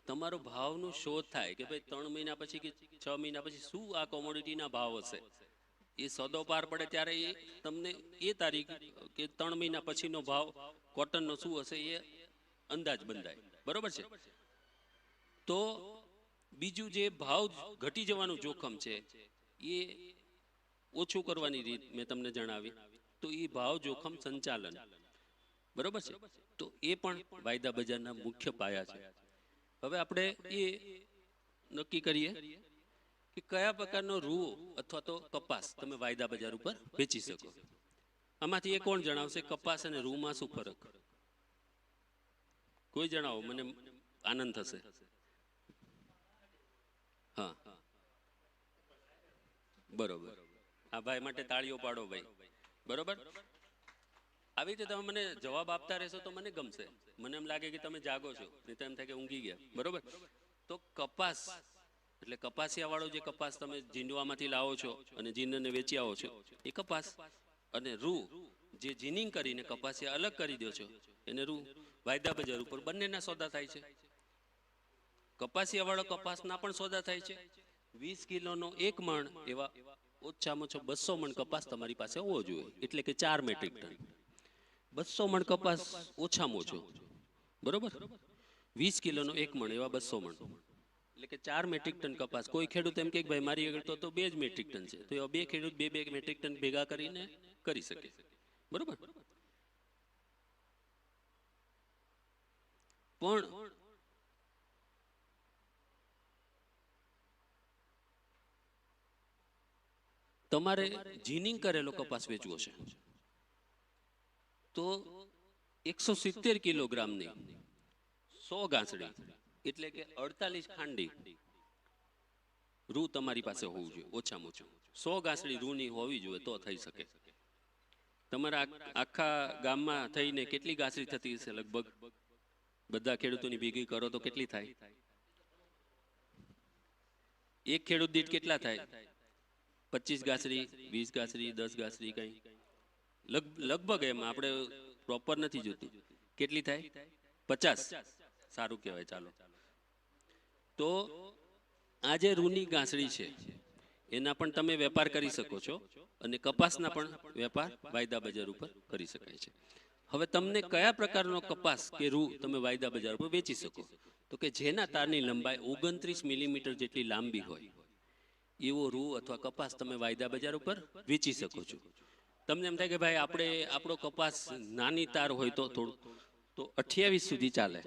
તમારો ભાવનું શોધ થાય કે ભાઈ 3 મહિના પછી કે 6 મહિના પછી શું આ કોમોડિટીના ભાવ હશે. એ સોદો પાર પડે ત્યારે એ તમને એ તારીખ કે 3 મહિના પછીનો ભાવ કોટનનો શું હશે એ અંદાજ બંધાય. બરોબર છે. તો બીજું જે ભાવ ઘટી જવાનું જોખમ છે એ ઓછું કરવાની રીત મેં તમને જણાવી. તો એ ભાવ જોખમ સંચાલન. બરોબર છે. તો એ પણ વાયદા બજારના મુખ્ય પાયા છે. હવે આપણે એ નક્કી કરીએ કે કયા પ્રકારનો રૂ અથવા તો કપાસ તમે વાયદા બજાર ઉપર વેચી શકો. આમાંથી એ કોણ જણાવશે કપાસ અને રૂમાં શું ફરક? કોઈ જણાવો, મને આનંદ થશે. હા, બરોબર. આ ભાઈ માટે તાળીઓ પાડો ભાઈ. બરોબર. આવી રીતે તમે મને જવાબ આપતા રહેશો તો મને ગમશે. મને એમ લાગે કે તમે જાગો છો, નહીં તો એમ થાય કે ઊંઘી ગયા. બરોબર. તો કપાસ એટલે કપાસિયા વાળો જે કપાસ તમે જીંડવામાંથી લાવો છો અને જીનને વેચી આવો છો એ કપાસ. અને રૂ જે જીનિંગ કરીને કપાસિયા અલગ કરી દો છો એને રૂ. વાયદા બજાર ઉપર બંનેના સોદા થાય છે. કપાસિયા વાળો કપાસના પણ સોદા થાય છે. 20 કિલોનો 1 મણ એવા ઓછામાં ઓછો 200 મણ કપાસ તમારી પાસે હોવો જોઈએ, એટલે કે 4 મેટ્રિક ટન. 200 મણ કપાસ ઓછામાં ઓછો. બરોબર. 20 કિલોનો 1 મણ એવા 200 મણ એટલે કે 4 મેટ્રિક ટન કપાસ. કોઈ ખેડૂત એમ કે ભાઈ મારી આગળ તો 2 જ મેટ્રિક ટન છે, તો એવા બે ખેડૂત 2 મેટ્રિક ટન ભેગા કરીને કરી શકે. બરોબર. પણ તમારે જીનિંગ કરેલો કપાસ વેચવો છે તો 170 કિલોગ્રામની 100 ગાંસડી એટલે કે 48 ખાંડી રૂ તમારી પાસે હોવું જોઈએ ઓછામાં ઓછું. 100 ગાંસડી રૂની હોવી જોઈએ તો થઈ શકે. તમારા આખા ગામમાં થઈને કેટલી ગાંસડી થતી હશે લગભગ? બધા ખેડૂતોની ભેગી કરો તો કેટલી થાય? એક ખેડૂત દીઠ કેટલા થાય? 25 ગાંસડી, 20 ગાંસડી, 10 ગાંસડી, કઈ લગભગ. એમ આપણે પ્રોપર નથી જોતું. કેટલી થાય? 50. સારું કહેવાય. ચાલો, તો આ જે રૂની ગાંસડી છે એના પણ તમે વેપાર કરી શકો છો અને કપાસના પણ વેપાર વાયદા બજાર ઉપર કરી શકાય છે. હવે તમને કયા પ્રકારનો કપાસ કે રૂ તમે વાયદા બજાર પર વેચી શકો? તો કે જેના તારની લંબાઈ 29 મિલીમીટર જેટલી લાંબી હોય એવો રૂ અથવા કપાસ તમે વાયદા બજાર ઉપર વેચી શકો છો. તમને એમ થાય કે ભાઈ આપણે આપણો કપાસ નાની તાર હોય તો થોડું તો 28 સુધી ચાલે.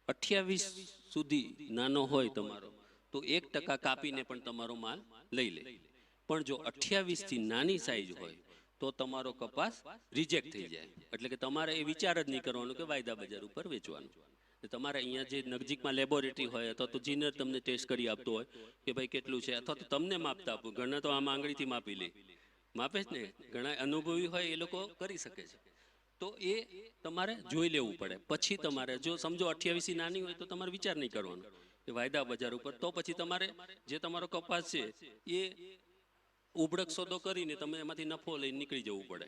28 સુધી નાનો હોય તમારો તો 1% કાપીને પણ તમારો માલ લઈ લે. પણ જો 28 થી નાની સાઈઝ હોય તો તમારો કપાસ રિજેક્ટ થઈ જાય. એટલે કે તમારે એ વિચાર જ નહીં કરવાનો કે વાયદા બજાર ઉપર વેચવાનું. તમારે અહીંયા જે નજીકમાં લેબોરેટરી હોય અથવા તો જીનર તમને ટેસ્ટ કરી આપતો હોય કે ભાઈ કેટલું છે, અથવા તો તમને માપતા આપો. ઘણા તો આમ આંગળીથી માપી લે, માપે જ ને, ઘણા અનુભવી હોય એ લોકો કરી શકે છે. તો એ તમારે જોઈ લેવું પડે. પછી તમારે જો સમજો 28 થી નાની હોય તો તમારે વિચાર નહીં કરવાનો કે વાયદા બજાર ઉપર. તો પછી તમારે જે તમારો કપાસ છે એ ઉબળક સોદો કરીને તમે એમાંથી નફો લઈને નીકળી જવું પડે.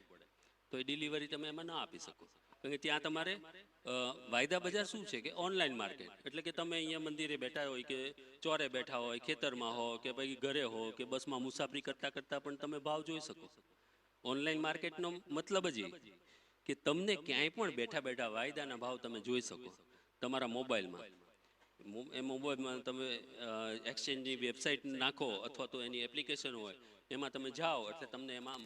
તો એ ડિલિવરી તમે એમાં ના આપી શકો. કારણ કે ત્યાં તમારે વાયદા બજાર શું છે કે ઓનલાઈન માર્કેટ. એટલે કે તમે અહીંયા મંદિરે બેઠા હોય કે ચોરે બેઠા હોય, ખેતરમાં હો કે ભાઈ ઘરે હો કે બસમાં મુસાફરી કરતાં કરતાં પણ તમે ભાવ જોઈ શકો. ઓનલાઈન માર્કેટનો મતલબ જ એ કે તમને ક્યાંય પણ બેઠા બેઠા વાયદાના ભાવ તમે જોઈ શકો તમારા મોબાઈલમાં. એ મોબાઈલમાં તમે એક્સચેન્જની વેબસાઇટ નાખો અથવા તો એની એપ્લિકેશન હોય એમાં તમે જાઓ એટલે તમને એમાં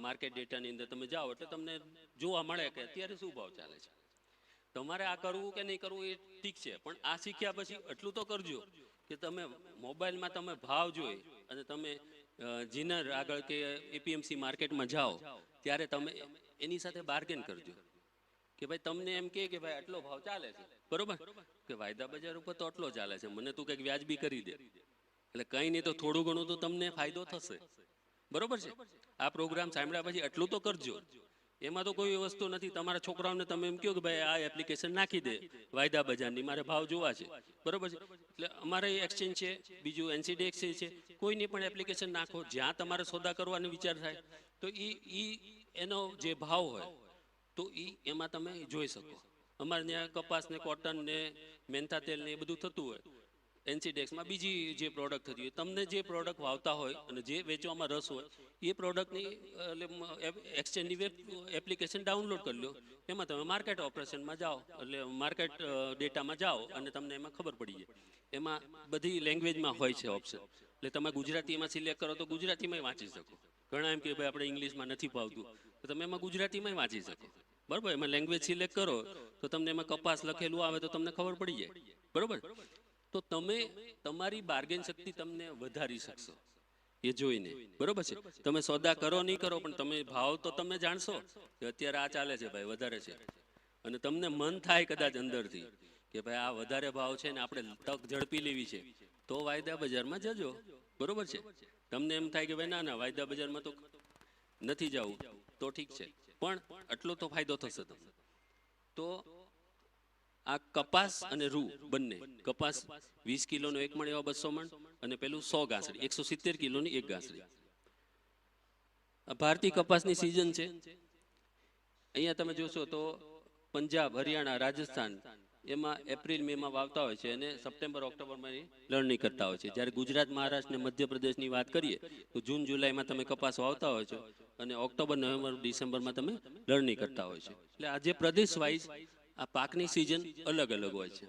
માર્કેટ ડેટાની અંદર તમે જાઓ એટલે તમને જોવા મળે કે અત્યારે શું ભાવ ચાલે છે. તમારે આ કરવું કે નહીં કરવું એ ઠીક છે, પણ આ શીખ્યા પછી એટલું તો કરજો કે તમે મોબાઈલમાં તમે ભાવ જોઈ અને તમે જીનર આગળ કે એપીએમસી માર્કેટમાં જાઓ ત્યારે તમે એની સાથે બાર્ગેન કરજો કે ભાઈ તમને એમ કે ભાઈ આટલો ભાવ ચાલે છે, બરોબર, કે વાયદા બજાર ઉપર તો આટલો ચાલે છે, મને તું કંઈક વ્યાજબી કરી દે. એટલે કંઈ નહીં તો થોડું ઘણું તો તમને ફાયદો થશે, બરોબર છે. આ પ્રોગ્રામ સાંભળ્યા પછી એટલું તો કરજો. એમાં તો કોઈ વસ્તુ નથી. તમારા છોકરાઓને તમે એમ કહો કે ભાઈ આ એપ્લિકેશન નાખી દે વાયદા બજારની, મારે ભાવ જોવા છે, બરોબર છે. એટલે અમારે એક્સચેન્જ છે, બીજું એનસીડી એક્સચેન્જ છે, કોઈની પણ એપ્લિકેશન નાખો જ્યાં તમારે સોદા કરવાનો વિચાર થાય તો એનો જે ભાવ હોય તો એમાં તમે જોઈ શકો. અમારે ત્યાં કપાસ ને કોટન ને મેંથા તેલ ને એ બધું થતું હોય. એનસીડેક્સમાં બીજી જે પ્રોડક્ટ થતી હોય, તમને જે પ્રોડક્ટ વાવતા હોય અને જે વેચવામાં રસ હોય એ પ્રોડક્ટની એક્સચેન્જની એપ્લિકેશન ડાઉનલોડ કરી લો. એમાં તમે માર્કેટ ઓપરેશનમાં જાઓ એટલે માર્કેટ ડેટામાં જાઓ અને તમને એમાં ખબર પડી જાય. એમાં બધી લેંગ્વેજમાં હોય છે ઓપ્શન. એટલે તમે ગુજરાતીમાં સિલેક્ટ કરો તો ગુજરાતીમાં વાંચી શકો. ઘણા એમ કે ભાઈ આપણે ઇંગ્લિશમાં નથી ફાવતું તો તમે એમાં ગુજરાતીમાં વાંચી શકો, બરાબર. એમાં લેંગ્વેજ સિલેક્ટ કરો તો તમને એમાં કપાસ લખેલું આવે તો તમને ખબર પડી જાય, બરાબર. તો તમે તમારી બાર્ગેન શક્તિ તમને વધારી શકશો એ જોઈને, બરોબર છે. તમે સોદા કરો નહીં કરો પણ તમે ભાવ તો તમે જાણશો કે અત્યારે આ ચાલે છે ભાઈ વધારે છે, અને તમને મન થાય કદાચ અંદરથી કે ભાઈ આ વધારે ભાવ છે ને આપણે તક ઝડપી લેવી છે તો વાયદા બજારમાં જજો, બરોબર છે. તમને એમ થાય કે ભાઈ ના ના વાયદા બજારમાં તો નથી જવું તો ઠીક છે, પણ આટલો તો ફાયદો થશે તમને. તો આ કપાસ અને રૂ બંને, કપાસ 20 કિલોનો 1 મણ એવા 200 મણ અને પેલું 100 ગાંસડી 170 કિલોની 1 ગાંસડી. આ ભારતીય કપાસની સિઝન છે. અહીંયા તમે જોશો તો પંજાબ, હરિયાણા, રાજસ્થાન એમાં એપ્રિલ મે માં વાવતા હોય છે અને સપ્ટેમ્બર ઓક્ટોબરમાં લણણી કરતા હોય છે. જ્યારે ગુજરાત, મહારાષ્ટ્ર ને મધ્યપ્રદેશની વાત કરીએ તો જૂન જુલાઈમાં તમે કપાસ વાવતા હોય છો અને ઓક્ટોબર, નવેમ્બર, ડિસેમ્બરમાં તમે લણણી કરતા હોય છે. એટલે આ જે પ્રદેશ વાઇઝ આ પાકની સિઝન અલગ અલગ હોય છે.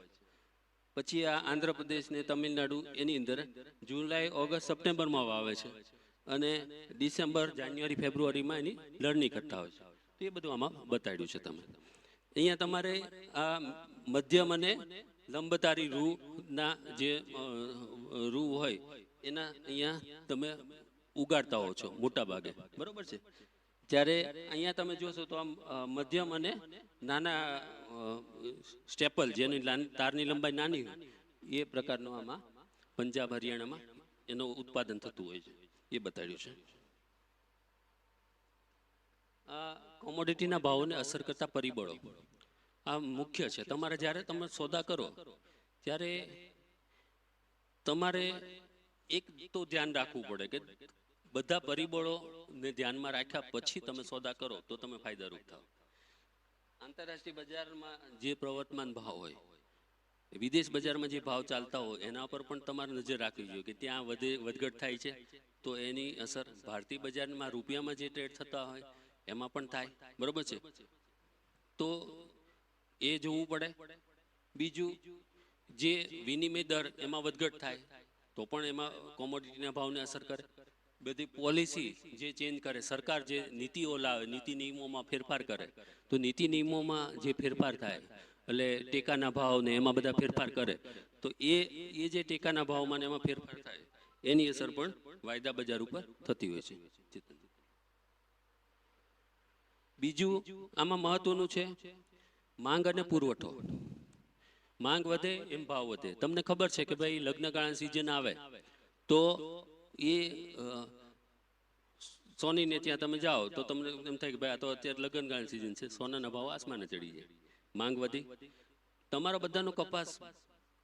પછી આ આંધ્રપ્રદેશ ને તમિલનાડુ એની અંદર જુલાઈ, ઓગસ્ટ, સપ્ટેમ્બરમાં વાવે છે અને ડિસેમ્બર, જાન્યુઆરી, ફેબ્રુઆરીમાં એની લણણી કરતા હોય છે. તો એ બધું આમાં બતાડ્યું છે તમે. અહીંયા તમારે આ મધ્યમ અને લંબતારી રૂના જે રૂ હોય એના અહીંયા તમે ઉગાડતા હો છો મોટા ભાગે, બરોબર છે. જ્યારે અહીંયા તમે જોશો તો આમ મધ્યમ અને નાના સ્ટેપલ જેની તારની લંબાઈ નાની હોય એ પ્રકારનો આમાં પંજાબ, હરિયાણામાં એનું ઉત્પાદન થતું હોય છે, એ બતાડ્યું છે. આ કોમોડિટીના ભાવોને અસર કરતા પરિબળો આ મુખ્ય છે. તમારે જ્યારે તમે સોદા કરો ત્યારે તમારે એક તો ધ્યાન રાખવું પડે કે બધા પરિબળોને ધ્યાનમાં રાખ્યા પછી તમે સોદા કરો તો તમે ફાયદારૂપ થાવ. આંતરરાષ્ટ્રીય બજારમાં જે પ્રવર્તમાન ભાવ હોય, વિદેશ બજારમાં જે ભાવ ચાલતા હોય એના પર પણ તમારે નજર રાખવી જોઈએ કે ત્યાં વધઘટ થાય છે તો એની અસર ભારતીય બજારમાં રૂપિયામાં જે ટ્રેડ થતા હોય એમાં પણ થાય, બરોબર છે. તો એ જોવું પડે. બીજું, જે વિનિમય દર એમાં વધઘટ થાય તો પણ એમાં કોમોડિટીના ભાવને અસર કરે. બધી પોલિસી જે ચેન્જ કરે, સરકાર જે નીતિઓ લાવે, નીતિ નિયમોમાં ફેરફાર કરે, તો નીતિ નિયમોમાં જે ફેરફાર થાય એટલે ટેકાના ભાવ ને એમાં બધા ફેરફાર કરે, તો એ જે ટેકાના ભાવમાં ને એમાં ફેરફાર થાય એની અસર પણ વાયદા બજાર ઉપર થતી હોય છે. બીજું આમાં મહત્વનું છે માંગ અને પુરવઠો. માંગ વધે એમ ભાવ વધે. તમને ખબર છે કે ભાઈ લગ્નગાળાની સિઝન આવે તો એ સોનીને ત્યાં તમે જાઓ તો તમને એમ થાય કે ભાઈ આ તો અત્યારે લગ્નગાળાની સિઝન છે, સોનાના ભાવ આસમાને ચડી જાય. માંગ વધી, તમારો બધાનો કપાસ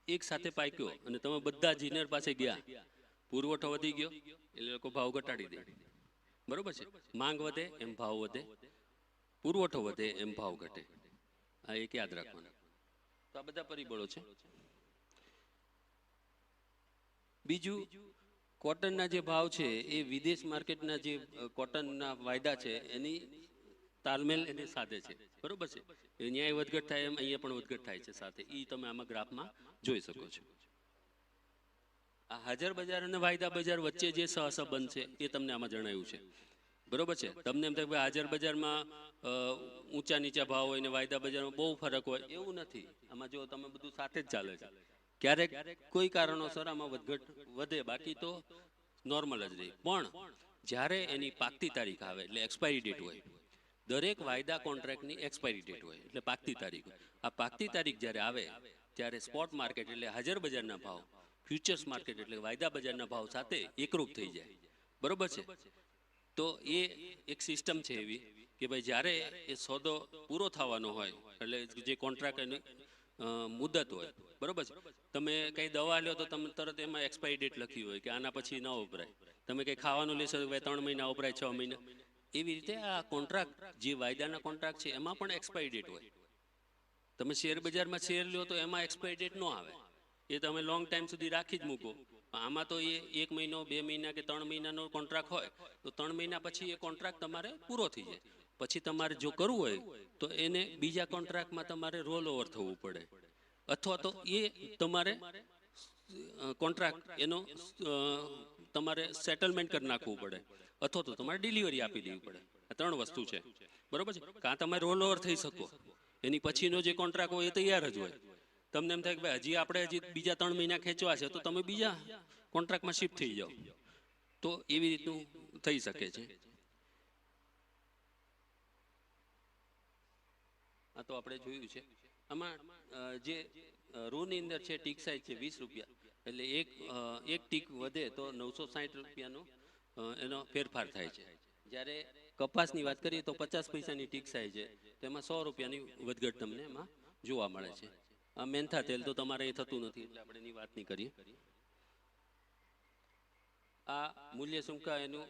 એક સાથે પાક્યો અને તમે બધા જીનર પાસે ગયા, પુરવઠો વધી ગયો એટલે લોકો ભાવ ઘટાડી દે. બરોબર છે. માંગ વધે એમ ભાવ વધે, પુરવઠો વધે એમ ભાવ ઘટે. આ એક યાદ રાખવાનું. તો આ બધા પરિબળો છે. બીજું, કોટનના જે ભાવ છે એ વિદેશ માર્કેટના જે કોટનના વાયદા છે એની તાલમેલ એને સાથે છે. બરોબર છે. એ ન્યાય વધઘટ થાય એમ અહીંયા પણ વધઘટ થાય છે સાથે. એ તમે આમાં ગ્રાફમાં જોઈ શકો છો. આ હાજર બજાર અને વાયદા બજાર વચ્ચે જે સહસંબંધ છે એ તમને આમાં જણાવ્યું છે. બરોબર છે. તમને એમ થાય કે હાજર બજારમાં ઊંચા નીચા ભાવ હોય ને વાયદા બજારમાં બહુ ફરક હોય, એવું નથી. આમાં જો તમે બધું સાથે જ ચાલે છે. ક્યારેક કોઈ કારણોસર આમાં વધઘટ વધે, બાકી તો નોર્મલ જ રહે. પણ જ્યારે એની પાકતી તારીખ આવે એટલે એક્સપાયરી ડેટ હોય, દરેક વાયદા કોન્ટ્રાક્ટની એક્સપાયરી ડેટ હોય એટલે પાકતી તારીખ હોય. આ પાકતી તારીખ જ્યારે આવે ત્યારે સ્પોટ માર્કેટ એટલે હાજર બજારના ભાવ ફ્યુચર્સ માર્કેટ એટલે વાયદા બજારના ભાવ સાથે એકરૂપ થઈ જાય. બરોબર છે. તો એ એક સિસ્ટમ છે એવી કે ભાઈ જ્યારે એ સોદો પૂરો થવાનો હોય એટલે જે કોન્ટ્રાક્ટ એની મુદત હોય, બરોબર છે. તમે કંઈ દવા લ્યો તો તમે તરત એમાં એક્સપાયરી ડેટ લખી હોય કે આના પછી ન વપરાય. તમે કંઈ ખાવાનું લેશો તો 3 મહિના વપરાય, 6 મહિના. એવી રીતે આ કોન્ટ્રાક્ટ જે વાયદાના કોન્ટ્રાક્ટ છે એમાં પણ એક્સપાયરી ડેટ હોય. તમે શેર બજારમાં શેર લ્યો તો એમાં એક્સપાયરી ડેટ ન આવે, એ તમે લોંગ ટાઈમ સુધી રાખી જ મૂકો. આમાં તો એ 1 મહિનો 2 મહિના કે 3 મહિનાનો કોન્ટ્રાક્ટ હોય તો 3 મહિના પછી એ કોન્ટ્રાક્ટ તમારે પૂરો થઈ જાય. પછી તમારે જો કરવું હોય તો એને બીજા કોન્ટ્રાક્ટમાં તમારે રોલ ઓવર થવું પડે, અથવા તો એ તમારે કોન્ટ્રાક્ટ એનો તમારે સેટલમેન્ટ કરી નાખવું પડે, અથવા તો તમારે ડિલિવરી આપી દેવી પડે. આ 3 વસ્તુ છે. બરોબર છે. કાં તમે રોલ ઓવર થઈ શકો, એની પછીનો જે કોન્ટ્રાક્ટ હોય એ તૈયાર જ હોય. તમને એમ થાય કે ભાઈ હજી આપણે બીજા 3 મહિના ખેંચવા છે તો તમે બીજા કોન્ટ્રાક્ટમાં શિફ્ટ થઈ જાઓ. તો એવી રીતનું થઈ શકે છે. આ તો આપણે જોયું છે. આમાં જે રૂની અંદર છે ટીક સાઇઝ છે 20 રૂપિયા, એટલે એક ટીક વધે તો 960 રૂપિયાનો એનો ફેરફાર થાય છે. જ્યારે કપાસની વાત કરીએ તો 50 પૈસાની ટીક સાઇઝ છે, તો એમાં 100 રૂપિયાની વધઘટ તમને એમાં જોવા મળે છે. આ મેંથા તેલ તો તમારે એ થતું નથી એટલે આપણે એની વાત નહીં કરીએ. આ મૂલ્ય સુંકા એનું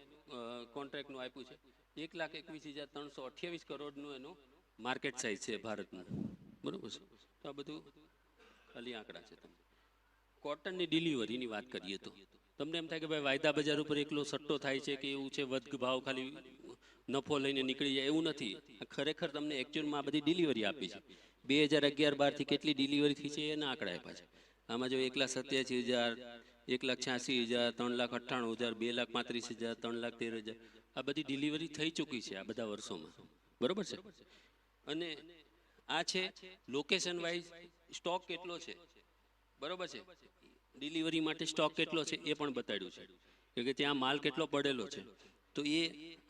કોન્ટ્રાક્ટનું આપ્યું છે 1,21,328 કરોડનું એનું માર્કેટ સાઇઝ છે ભારતનું. બરોબર છે. તો આ બધું ખાલી આંકડા છે. કોટનની ડિલિવરીની વાત કરીએ તો તમને એમ થાય કે ભાઈ વાયદા બજાર ઉપર એકલો સટ્ટો થાય છે કે એવું છે, વધઘ ભાવ ખાલી નફો લઈને નીકળી જાય, એવું નથી. ખરેખર તમને એકચ્યુઅલમાં આ બધી ડિલિવરી આપી છે. 2011-12 કેટલી ડિલિવરી થઈ છે એના આંકડા આપ્યા છે. આમાં જો 1,87,000, 1,86,000, 3,98,000, 2,35,000, 3,13,000 આ બધી ડિલિવરી થઈ ચૂકી છે આ બધા વર્ષોમાં. બરોબર છે. અને આ છે લોકેશન વાઇઝ સ્ટોક કેટલો છે. બરોબર છે. ડિલિવરી માટે સ્ટોક કેટલો છે એ પણ બતાડ્યું છે કે ત્યાં માલ કેટલો પડેલો છે. તો એ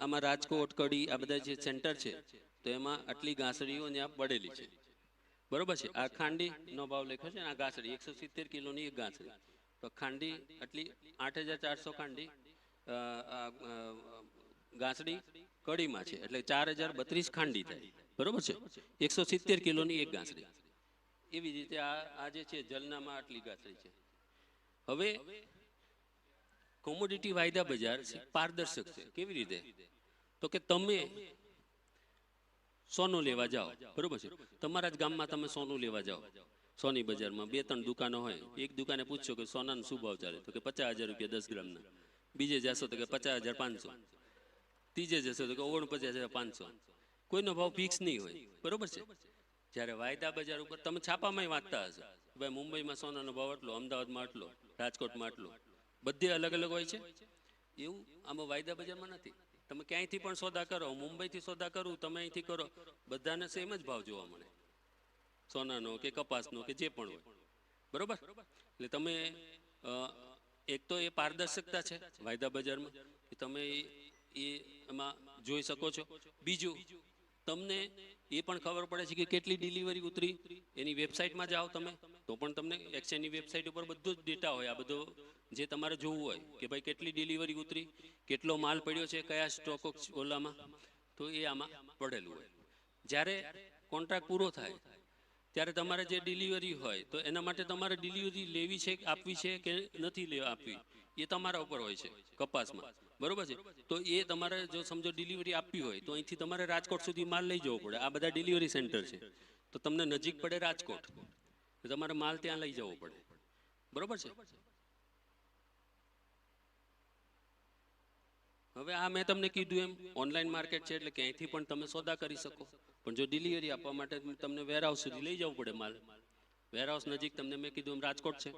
આમાં રાજકોટ, કડી આ બધા જે સેન્ટર છે તો એમાં આટલી ઘાસડીઓ ત્યાં પડેલી છે. બરોબર છે. આ ખાંડીનો ભાવ લખ્યો છે. આ ઘાસડી 170 કિલોની એક ઘાસડી. તો ખાંડી આટલી 8,400 ખાંડી ઘાસડી કડીમાં છે એટલે 4,032 ખાંડી થાય. બરોબર છે. 170 કિલોની એક ઘાસડી. એવી રીતે આ જે છે જલનામાં આટલી ઘાસડી છે. હવે કોમોડિટી વાયદા બજાર પારદર્શક છે. કેવી રીતે? તો કે તમે સોનું લેવા જાઓ, બરોબર છે. તમારા જ ગામમાં તમે સોનું લેવા જાઓ, સોની બજારમાં 2-3 દુકાનો હોય. એક દુકાને પૂછશો કે સોનાનો શું ભાવ ચાલે, તો કે 50,000 રૂપિયા 10 ગ્રામના. બીજે જશો તો કે 50,500. ત્રીજે જશો તો કે 49,500. કોઈનો ભાવ ફિક્સ નહીં હોય, બરોબર છે. જ્યારે વાયદા બજાર ઉપર તમે છાપામાં વાંચતા હશો, ભાઈ મુંબઈમાં સોનાનો ભાવ આટલો, અમદાવાદમાં આટલો, રાજકોટમાં આટલો, બધે અલગ અલગ હોય છે. એવું આમાં વાયદા બજારમાં નથી. તમે ક્યાંયથી પણ સોદા કરો, મુંબઈથી સોદા કરું, તમે અહીંથી કરો, બધાને સેમ જ ભાવ જોવા મળે, સોનાનો કે કપાસનો કે જે પણ હોય, બરોબર. એટલે તમે એક તો એ પારદર્શકતા છે વાયદા બજારમાં, કે તમે એ એમાં જોઈ શકો છો. બીજું, તમને એ પણ ખબર પડે છે કે કેટલી ડિલિવરી ઉતરી. એની વેબસાઇટમાં જાઓ તમે તો પણ તમને એક્સચેન્જની વેબસાઇટ ઉપર બધું જ ડેટા હોય. આ બધો જે તમારે જોવું હોય કે ભાઈ કેટલી ડિલિવરી ઉતરી, કેટલો માલ પડ્યો છે, કયા સ્ટોક ઓલામાં, તો એ આમાં પડેલું હોય. જ્યારે કોન્ટ્રાક્ટ પૂરો થાય ત્યારે તમારે જે ડિલિવરી હોય તો એના માટે તમારે ડિલિવરી લેવી છે, આપવી છે કે નથી આપવી, એ તમારા ઉપર હોય છે કપાસમાં, બરોબર છે. તો એ તમારે જો સમજો ડિલિવરી આપવી હોય તો અહીંથી તમારે રાજકોટ સુધી માલ લઈ જવો પડે. આ બધા ડિલિવરી સેન્ટર છે, તો તમને નજીક પડે રાજકોટ, તો તમારે માલ ત્યાં લઈ જવો પડે, બરોબર છે. હવે આ મેં તમને કીધું એમ ઓનલાઈન માર્કેટ છે, એટલે ક્યાંયથી પણ તમે સોદા કરી શકો. પણ જો ડિલિવરી આપવા માટે તમને વેરહાઉસ સુધી લઈ જવું પડે માલ. વેરહાઉસ નજીક તમને મેં કીધું એમ રાજકોટ છે,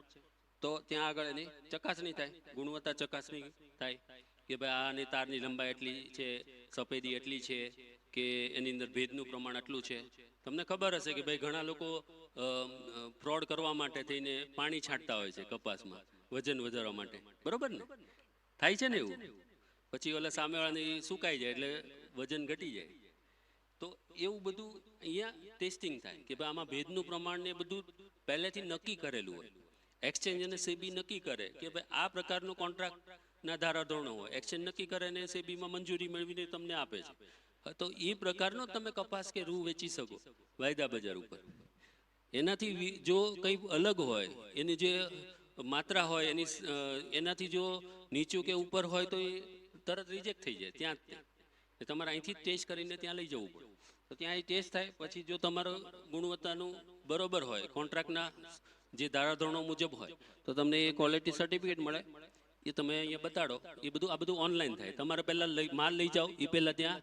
તો ત્યાં આગળ એની ચકાસણી થાય, ગુણવત્તા ચકાસણી થાય કે ભાઈ આની તારની લંબાઈ એટલી છે, સફેદી એટલી છે, કે એની અંદર ભેજનું પ્રમાણ આટલું છે. તમને ખબર હશે કે ભાઈ ઘણા લોકો ફ્રોડ કરવા માટે થઈને પાણી છાંટતા હોય છે કપાસમાં વજન વધારવા માટે, બરોબર ને, થાય છે ને એવું. પછી ઓલા સામેવાળાને સુકાઈ જાય એટલે વજન ઘટી જાય. તો એવું બધું અહીંયા ટેસ્ટિંગ થાય કે ભાઈ આમાં ભેજનું પ્રમાણ ને બધું પહેલેથી નક્કી કરેલું હોય. એક્સચેન્જ અને સેબી નક્કી કરે કે ભાઈ આ પ્રકારનો કોન્ટ્રાક્ટના ધારાધોરણો હોય, એક્સચેન્જ નક્કી કરે અને સેબીમાં મંજૂરી મેળવીને તમને આપે છે. તો એ પ્રકારનો તમે કપાસ કે રૂ વેચી શકો વાયદા બજાર ઉપર. એનાથી જો કંઈ અલગ હોય, એની જે માત્રા હોય એની એનાથી જો નીચું કે ઉપર હોય તો એ તરત રિજેક્ટ થઈ જાય ત્યાં જ. તમારે અહીંથી જ ટેસ્ટ કરીને ત્યાં લઈ જવું પડે. તો ત્યાં એ ટેસ્ટ થાય, પછી જો તમારો ગુણવત્તાનું બરોબર હોય, કોન્ટ્રાક્ટના જે ધારાધોરણો મુજબ હોય, તો તમને એ ક્વોલિટી સર્ટિફિકેટ મળે. એ તમે અહીંયા બતાડો. એ બધું આ બધું ઓનલાઈન થાય. તમારે પહેલાં માલ લઈ જાઓ એ પહેલાં ત્યાં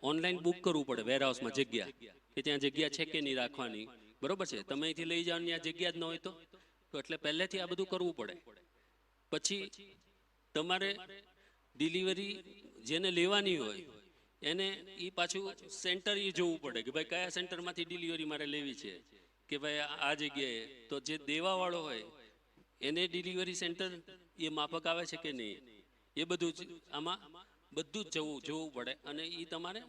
ઓનલાઈન બુક કરવું પડે વેરહાઉસમાં જગ્યા, કે ત્યાં જગ્યા છે કે નહીં રાખવાની, બરોબર છે. તમે અહીંથી લઈ જાઓ ત્યાં જગ્યા જ ન હોય તો એટલે પહેલેથી આ બધું કરવું પડે. પછી તમારે ડિલિવરી જેને લેવાની હોય એને એ પાછું સેન્ટર એ જોવું પડે કે ભાઈ કયા સેન્ટરમાંથી ડિલિવરી મારે લેવી છે, કે ભાઈ આ જગ્યાએ. તો જે દેવાવાળો હોય એને ડિલિવરી સેન્ટર એ માફક આવે છે કે નહીં, એ બધું જ આમાં બધું જ જોવું પડે. અને એ તમારે,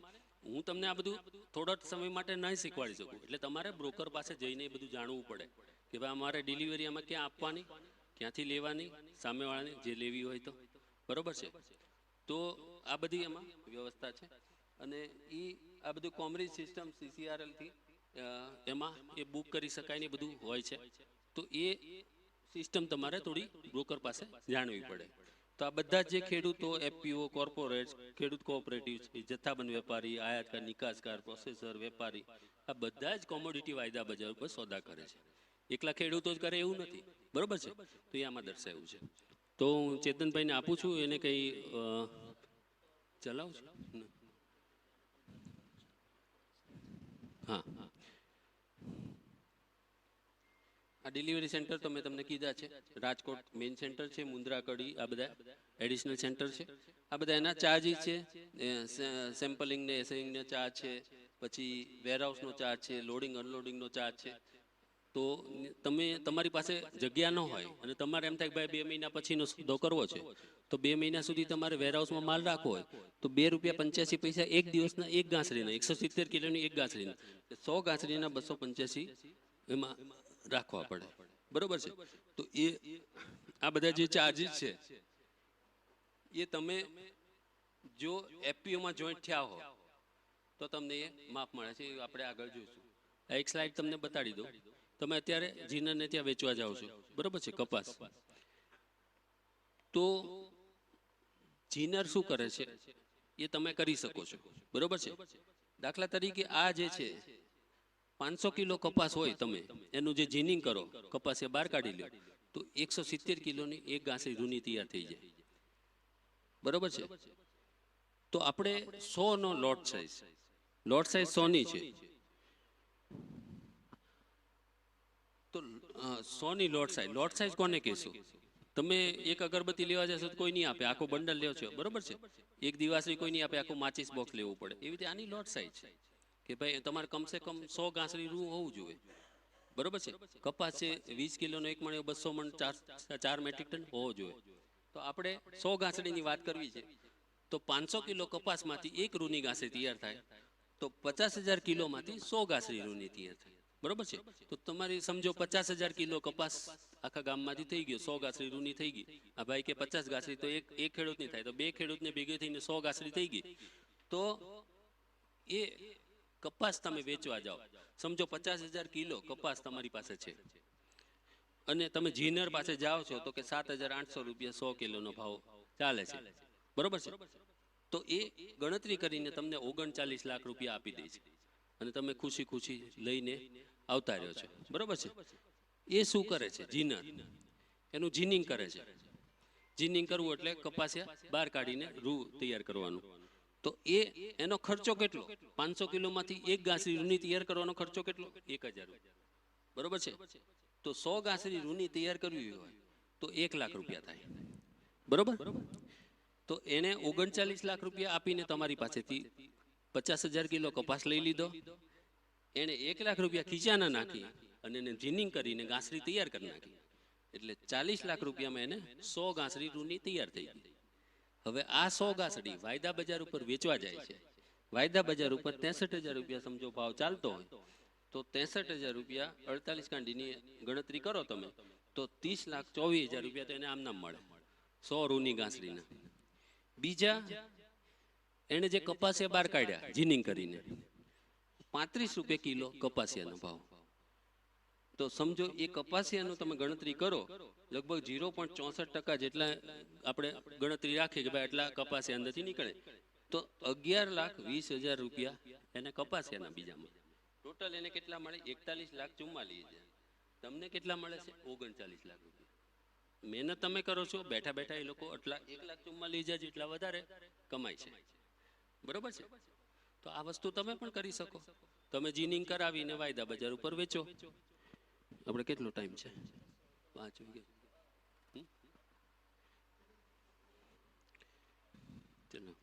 હું તમને આ બધું થોડા સમય માટે નહીં શીખવાડી શકું, એટલે તમારે બ્રોકર પાસે જઈને એ બધું જાણવું પડે કે ભાઈ અમારે ડિલિવરી આમાં ક્યાં આપવાની, ક્યાંથી લેવાની, સામેવાળાને જે લેવી હોય તો, બરોબર છે. તો આ બધી એમાં વ્યવસ્થા છે. અને એ આ બધું કોમરેજ સિસ્ટમ CCRLથી એમાં એ બુક કરી શકાય ને બધું હોય છે. તો એ સિસ્ટમ તમારે થોડી બ્રોકર પાસે જાણવી પડે. તો આ બધા જે ખેડૂતો, FPO, કોર્પોરેટ, ખેડૂત કોઓપરેટિવ, જથ્થાબંધ વેપારી, આયાતકાર, નિકાસકાર, પ્રોસેસર, વેપારી, આ બધા જ કોમોડિટી વાયદા બજાર ઉપર સોદા કરે છે. એકલા ખેડૂતો જ કરે એવું નથી, બરોબર છે. તો એ આમાં દર્શાવ્યું છે. તો હું ચેતનભાઈને આપું છું, એને કંઈ ચલાવું છું. હા, આ ડિલિવરી સેન્ટર તો મેં તમને કીધા છે. રાજકોટ મેઇન સેન્ટર છે, મુન્દ્રા, કડી, આ બધા એડિશનલ સેન્ટર છે. આ બધા એના ચાર્જીસ છે. સેમ્પલિંગ ને એસેઇંગનો ચાર્જ છે, પછી વેરહાઉસનો ચાર્જ છે, લોડિંગ અનલોડિંગનો ચાર્જ છે. તો તમે તમારી પાસે જગ્યા ન હોય અને તમારે એમ થાય કે ભાઈ 2 મહિના પછીનો સોદો કરવો છે, તો 2 મહિના સુધી તમારે વેરહાઉસમાં માલ રાખવો હોય તો ₹2.85 એક દિવસના એક ગાંસડીના, 170 કિલોની એક ગાંસડીના, 100 ગાંસડીના 285 એમાં રાખવા પડે, બરોબર છે. તો એ આ બધા જે ચાર્જીસ છે એ તમે જો FPOમાં જોઈન્ટ થયા હો તો તમને એ માફ મળે છે. એ આપણે આગળ જોઈશું. એક સ્લાઇડ તમને બતાડી દઉં. તમે અત્યારે જીનરને ત્યાં વેચવા જાઓ છો, બરોબર છે, કપાસ. તો જીનર શું કરે છે એ તમે કરી શકો છો, બરોબર છે. દાખલા તરીકે આ જે છે 500 કિલો કપાસ હોય, તમે એનું જે જીનિંગ કરો, કપાસ એ બહાર કાઢી લો, તો 170 કિલોની એક ગાંસડી રૂની તૈયાર થઈ જાય, બરોબર છે. તો આપણે 100નો લોટ સાઈઝ લોટ સાઇઝ 100 ની છે. તો 100 ની લોટ સાઇઝ કોને કહેશું? તમે એક અગરબત્તી લેવા જશો તો કોઈ નહીં આપે, આખો બંડલ લેવો છો, બરોબર છે. એક દિવાસળી કોઈ નહીં આપે, આખું માચિસ બોક્સ લેવું પડે. એવી રીતે આની લોટ સાઇઝ છે કે ભાઈ તમારે કમસે કમ 100 ગાંસડી રૂ હોવું જોઈએ, બરોબર છે. કપાસ છે 20 કિલોનો એક મણ, 200 મણ, 4 મેટ્રિક ટન હોવો જોઈએ. તો આપણે 100 ગાંસડીની વાત કરવી છે તો 500 કિલો કપાસમાંથી એક રૂની ગાંસડી તૈયાર થાય તો 50,000 કિલોમાંથી 100 ગાંસડી રૂની તૈયાર થાય, બરોબર છે. તો તમારી સમજો 50,000 કિલો કપાસ આખા ગામમાંથી થઈ ગયો, 100 ગાંસડી રૂની થઈ ગઈ. આ ભાઈ કે 50 ગાંસડી તો એક ખેડૂતની થાય, તો બે ખેડૂતને ભેગી થઈને 100 ગાંસડી થઈ ગઈ. તો એ કપાસ તમે વેચવા જાઓ, સમજો 50,000 કિલો કપાસ તમારી પાસે છે અને તમે જીનર પાસે જાઓ છો તો કે 7,800 રૂપિયા 100 કિલોનો ભાવ ચાલે છે, બરોબર છે. તો એ ગણતરી કરીને તમને 39 લાખ રૂપિયા આપી દે છે અને તમે ખુશી ખુશી લઈને આવતા રહ્યો છો, બરોબર છે. એ શું કરે છે? જીનર એનું જીનિંગ કરે છે. જીનિંગ કરવું એટલે કપાસિયા બહાર કાઢીને રૂ તૈયાર કરવાનું. તો એનો ખર્ચો કેટલો? 500 કિલોમાંથી એક ગાંસડી રૂની તૈયાર કરવાનો ખર્ચો કેટલો? 1,000 રૂપિયા, બરોબર છે. તો 100 ગાંસડી રૂની તૈયાર કરવી હોય તો 1 લાખ રૂપિયા થાય, બરોબર. તો એને 39 લાખ રૂપિયા આપીને તમારી પાસેથી 50,000 કિલો કપાસ લઈ લીધો. એને 1 લાખ રૂપિયા ખીચાના નાખી અને એને જીનિંગ કરીને ગાંસડી તૈયાર કરી નાખી. એટલે 40 લાખ રૂપિયામાં એને 100 ગાંસડી રૂની તૈયાર થઈ ગઈ. હવે આ 100 ગાંસડી વાયદા બજાર ઉપર વેચવા જાય છે. વાયદા બજાર ઉપર 63,000 રૂપિયા સમજો ભાવ ચાલતો હોય તો 63,000 રૂપિયા 48 કાંડીની ગણતરી કરો તમે તો 30,24,000 રૂપિયા તો એને આમ નામ મળે 100 રૂની ગાંસડીના. બીજા એને જે કપાસિયા બહાર કાઢ્યા જીનિંગ કરીને 35 રૂપિયા કિલો કપાસિયાનો ભાવ. તો સમજો એ કપાસિયાનો તમે ગણતરી કરો લગભગ 0.64% જેટલા આપણે ગણતરી રાખીએ કે ભાઈ એટલા કપાસિયા અંદરથી નીકળે તો 11,20,000 રૂપિયા એને કપાસિયાના બીજામાં ટોટલ એને કેટલા મળે? 41,44,000. તમને કેટલા મળે છે? 39 લાખ રૂપિયા. મહેનત તમે કરો છો, બેઠા બેઠા એ લોકો એટલા 1,44,000 જેટલા વધારે કમાય છે, બરોબર છે. તો આ વસ્તુ તમે પણ કરી શકો. તમે જીનિંગ કરાવીને વાયદા બજાર ઉપર વેચો. આપણે કેટલો ટાઈમ છે? 5 વાગ્યા. ચલો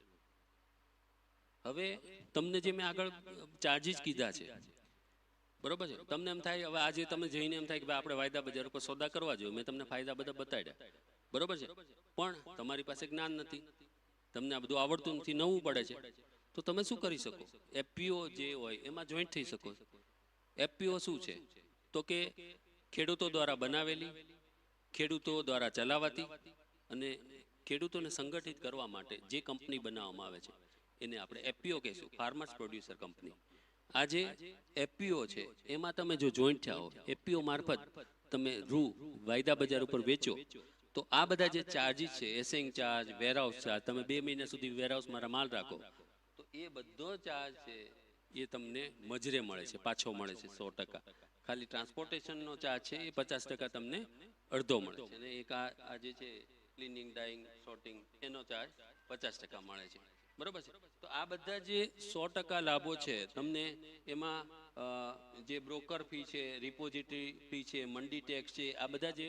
હવે તમને જે મેં આગળ ચાર્જીસ કીધા છે, બરોબર છે. તમને એમ થાય હવે આજે તમે જઈને એમ થાય કે ભાઈ આપણે વાયદા બજાર ઉપર સોદા કરવા જોઈએ, મેં તમને ફાયદા બધા બતાડ્યા, બરોબર છે. પણ તમારી પાસે જ્ઞાન નથી, તમને આ બધું આવડતું નથી, નવું પડે છે, તો તમે શું કરી શકો? એફપીઓ જે હોય એમાં જોઈન્ટ થઈ શકો. એફપીઓ શું છે? તો કે ખેડૂતો દ્વારા બનાવેલી, ખેડૂતો દ્વારા ચલાવાતી અને ખેડૂતોને સંગઠિત કરવા માટે જે કંપની બનાવવામાં આવે છે એને આપણે એફપીઓ કહીશું, ફાર્મર્સ પ્રોડ્યુસર કંપની. આ જે એફપીઓ છે એમાં તમે જો જોઈન્ટ થયા હો, એફપીઓ મારફત તમે રૂ વાયદા બજાર ઉપર વેચો તો આ બધા જે ચાર્જીસ છે, એસેંગ ચાર્જ, વેરહાઉસ ચાર્જ, તમે 2 મહિના સુધી વેરહાઉસ મારા માલ રાખો તો એ બધો ચાર્જ છે એ તમને મજરે મળે છે, પાછો મળે છે 100%. ખાલી ટ્રાન્સપોર્ટેશનનો ચાર્જ છે એ 50% તમને અડધો મળે છે અને એક આ જે છે ક્લિનિંગ, ડાઇંગ, સોર્ટિંગ એનો ચાર્જ 50% મળે છે, બરોબર છે. તો આ બધા જે 100% લાભો છે તમને એમાં જે બ્રોકર ફી છે, રિપોઝિટરી ફી છે, મંડી ટેક્સ છે, આ બધા જે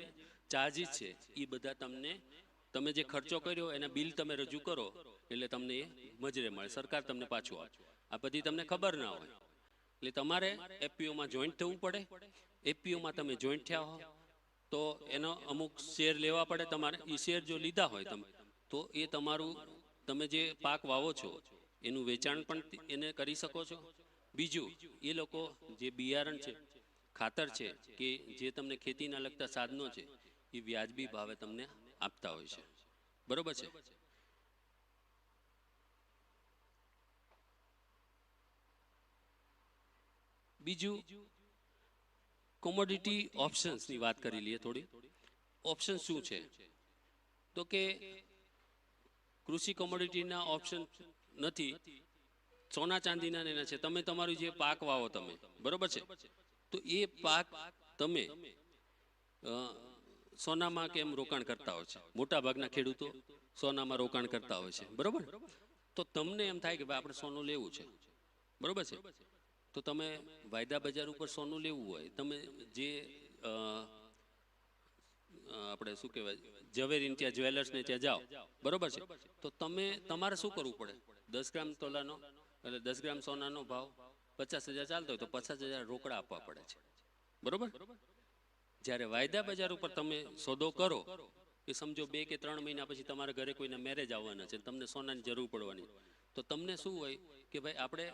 ચાર્જીસ છે એ બધા તમને તમે જે ખર્ચો કર્યો એના બિલ તમે રજૂ કરો એટલે તમને એ મજરે મળે, સરકાર તમને પાછું આપે. આ બધી તમને ખબર ના હોય એટલે તમારે એફપીઓમાં જોઈન્ટ થવું પડે. એફપીઓમાં તમે જોઈન્ટ થયા હો તો એનો અમુક શેર લેવા પડે તમારે. એ શેર જો લીધા હોય તમે તો એ તમારું તમે જે પાક વાવો છો એનું વેચાણ પણ એને કરી શકો છો. બીજું એ લોકો જે બિયારણ છે, ખાતર છે કે જે તમને ખેતીના લગતા સાધનો છે એ વ્યાજબી ભાવે તમને આપતા હોય છે, બરોબર છે. બીજું કોમોડિટી ઓપ્શન્સની વાત કરી લઈએ થોડી. ઓપ્શન શું છે? તો કે કૃષિ કોમોડિટીના ઓપ્શન નથી, સોના ચાંદીના એના છે. તમે તમારું જે પાક વાવો તમે, બરોબર છે, તો એ પાક તમે સોનામાં કેમ રોકાણ કરતા હોય છે, મોટા ભાગના ખેડૂતો સોનામાં રોકાણ કરતા હોય છે, બરોબર. તો તમને એમ થાય કે ભાઈ આપણે સોનું લેવું છે, બરોબર છે. તો તમે વાયદા બજાર ઉપર સોનું લેવું હોય, તમે જે આપણે શું કહેવાય ઝવેરીને ત્યાં જ્વેલર્સને ત્યાં જાઓ, બરોબર છે, તો તમે તમારે શું કરવું પડે? 10 ગ્રામ તોલાનો એટલે 10 ગ્રામ સોનાનો ભાવ 50,000 ચાલતો હોય તો 50,000 રોકડા આપવા પડે છે, બરોબર. જ્યારે વાયદા બજાર ઉપર તમે સોદો કરો કે સમજો 2 કે 3 મહિના પછી તમારા ઘરે કોઈના મેરેજ આવવાના છે, તમને સોનાની જરૂર પડવાની, તો તમને શું હોય કે ભાઈ આપણે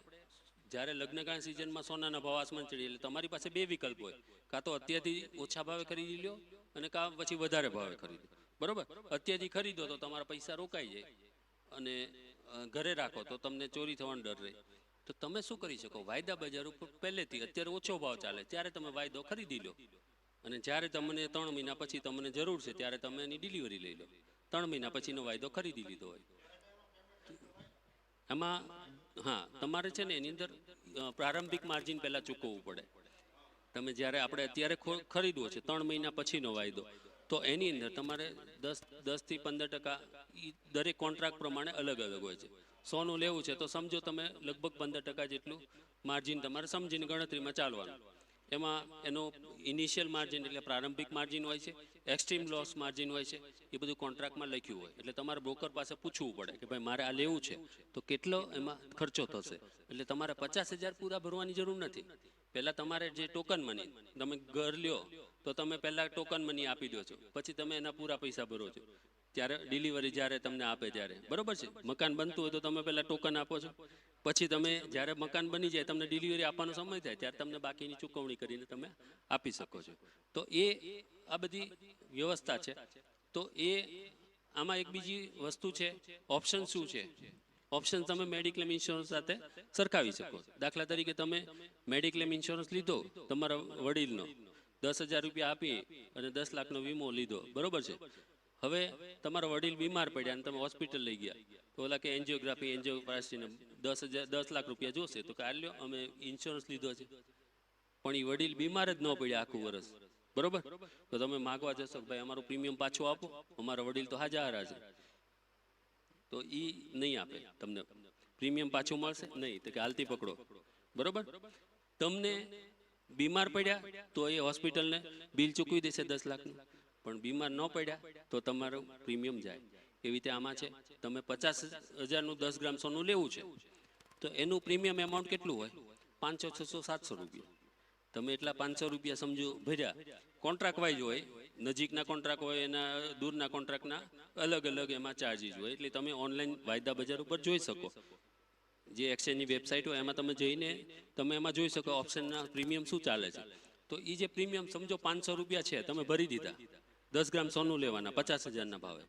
જ્યારે લગ્નગાળા સિઝનમાં સોનાના ભાવ આસમાન ચડી એટલે તમારી પાસે 2 વિકલ્પ હોય, કાં તો અત્યારથી ઓછા ભાવે ખરીદી લો અને કાં પછી વધારે ભાવે ખરીદો, બરોબર. અત્યારથી ખરીદો તો તમારા પૈસા રોકાઈ જાય અને ઘરે રાખો તો તમને ચોરી થવાનો ડર રહે. તો તમે શું કરી શકો? વાયદા બજાર ઉપર પહેલેથી અત્યારે ઓછો ભાવ ચાલે ત્યારે તમે વાયદો ખરીદી લો અને જ્યારે તમને 3 મહિના પછી તમને જરૂર છે ત્યારે તમે એની ડિલિવરી લઈ લો. 3 મહિના પછીનો વાયદો ખરીદી લીધો હોય. એમાં હા તમારે છે ને એની અંદર પ્રારંભિક માર્જિન પહેલાં ચૂકવવું પડે. તમે જ્યારે આપણે અત્યારે ખરીદવો છે 3 મહિના પછીનો વાયદો, તો એની અંદર તમારે 10 થી 15% દરેક કોન્ટ્રાક્ટ પ્રમાણે અલગ અલગ હોય છે. સોનું લેવું છે તો સમજો તમે લગભગ 15% જેટલું માર્જિન તમારે સમજીને ગણતરીમાં ચાલવાનું. એમાં એનો ઇનિશિયલ માર્જિન એટલે પ્રારંભિક માર્જિન હોય છે, એક્સ્ટ્રીમ લોસ માર્જિન હોય છે, એ બધું કોન્ટ્રાક્ટમાં લખ્યું હોય. એટલે તમારે બ્રોકર પાસે પૂછવું પડે કે ભાઈ મારે આ લેવું છે તો કેટલો એમાં ખર્ચો થશે. એટલે તમારે 50,000 પૂરા ભરવાની જરૂર નથી. પહેલાં તમારે જે ટોકન મની, તમે ઘર લ્યો તો તમે પહેલાં ટોકન મની આપી દો છો, પછી તમે એના પૂરા પૈસા ભરો છો ત્યારે ડિલિવરી જ્યારે તમને આપે ત્યારે, બરોબર છે. મકાન બનતું હોય તો તમે પહેલાં ટોકન આપો છો, પછી તમે જ્યારે મકાન બની જાય તમને ડિલિવરી આપવાનો સમય થાય ત્યારે તમને બાકીની ચૂકવણી કરીને તમે આપી શકો છો. તો એ આ બધી વ્યવસ્થા છે. તો એ આમાં એક બીજી વસ્તુ છે, ઓપ્શન શું છે? ઓપ્શન તમે મેડિક્લેમ ઇન્સ્યોરન્સ સાથે સરખાવી શકો. દાખલા તરીકે તમે મેડિક્લેમ ઇન્સ્યોરન્સ લીધો તમારા વડીલનો, 10,000 રૂપિયા આપી અને 10 લાખનો વીમો લીધો, બરોબર છે. હવે તમારા વડીલ બીમાર પડ્યા અને તમે હોસ્પિટલ લઈ ગયા તો ઓલા કે એન્જિયોપ્લાસ્ટીને 10 લાખ રૂપિયા જોશે, તો કે આ લ્યો અમે ઇન્સ્યોરન્સ લીધો છે. પણ એ વડીલ બીમાર જ ન પડ્યા આખું વર્ષ, બરોબર. તો તમે માગવા જશો કે ભાઈ અમારું પ્રીમિયમ પાછું આપો, અમારા વડીલ તો હાજર છે, તો એ નહીં આપે. તમને પ્રીમિયમ પાછું મળશે નહીં, તો કે હાલતી પકડો, બરોબર. તમને બીમાર પડ્યા તો એ હોસ્પિટલને બિલ ચૂકવી દેશે 10 લાખનું, પણ બીમાર ન પડ્યા તો તમારું પ્રીમિયમ જાય. એવી રીતે આમાં છે, તમે 50,000નું 10 ગ્રામ સોનું લેવું છે તો એનું પ્રીમિયમ એમાઉન્ટ કેટલું હોય? 500, 600, 700 રૂપિયા. તમે એટલા 500 રૂપિયા સમજો ભર્યા. કોન્ટ્રાક્ટ વાઇઝ હોય, નજીકના કોન્ટ્રાક્ટ હોય એના દૂરના કોન્ટ્રાક્ટના અલગ અલગ એમાં ચાર્જીસ હોય. એટલે તમે ઓનલાઈન વાયદા બજાર ઉપર જોઈ શકો, જે એક્સચેન્જની વેબસાઇટ હોય એમાં તમે જઈને તમે એમાં જોઈ શકો ઓપ્શનના પ્રીમિયમ શું ચાલે છે. તો એ જે પ્રીમિયમ સમજો 500 રૂપિયા છે તમે ભરી દીધા, 10 ગ્રામ સોનું લેવાના 50,000ના ભાવે,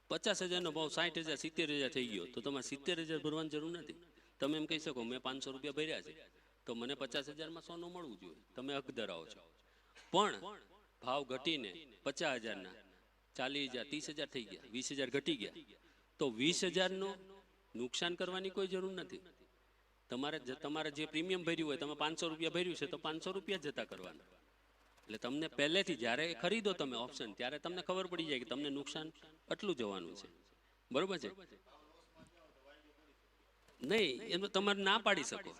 50,000નો ભાવ 60,000, 70,000 થઈ ગયો તો તમારે 70,000 ભરવાની જરૂર નથી. તમે એમ કહી શકો મેં 500 રૂપિયા ભર્યા છે તો મને 50,000માં સોનું મળવું જોઈએ, તમે હક ધરાવો છો. પણ ભાવ ઘટીને 50,000ના 40,000, 30,000 થઈ ગયા, 20,000 ઘટી ગયા, તો 20,000નું નુકસાન કરવાની કોઈ જરૂર નથી. તમારે જે પ્રીમિયમ ભર્યું હોય, તમે 500 રૂપિયા ભર્યું છે તો 500 રૂપિયા જતા કરવાના. એટલે તમને પહેલેથી જ્યારે ખરીદો તમે ઓપ્શન ત્યારે તમને ખબર પડી જાય કે તમને નુકસાન આટલું જવાનું છે, બરોબર છે. નહીં એમ તમારે ના પાડી શકો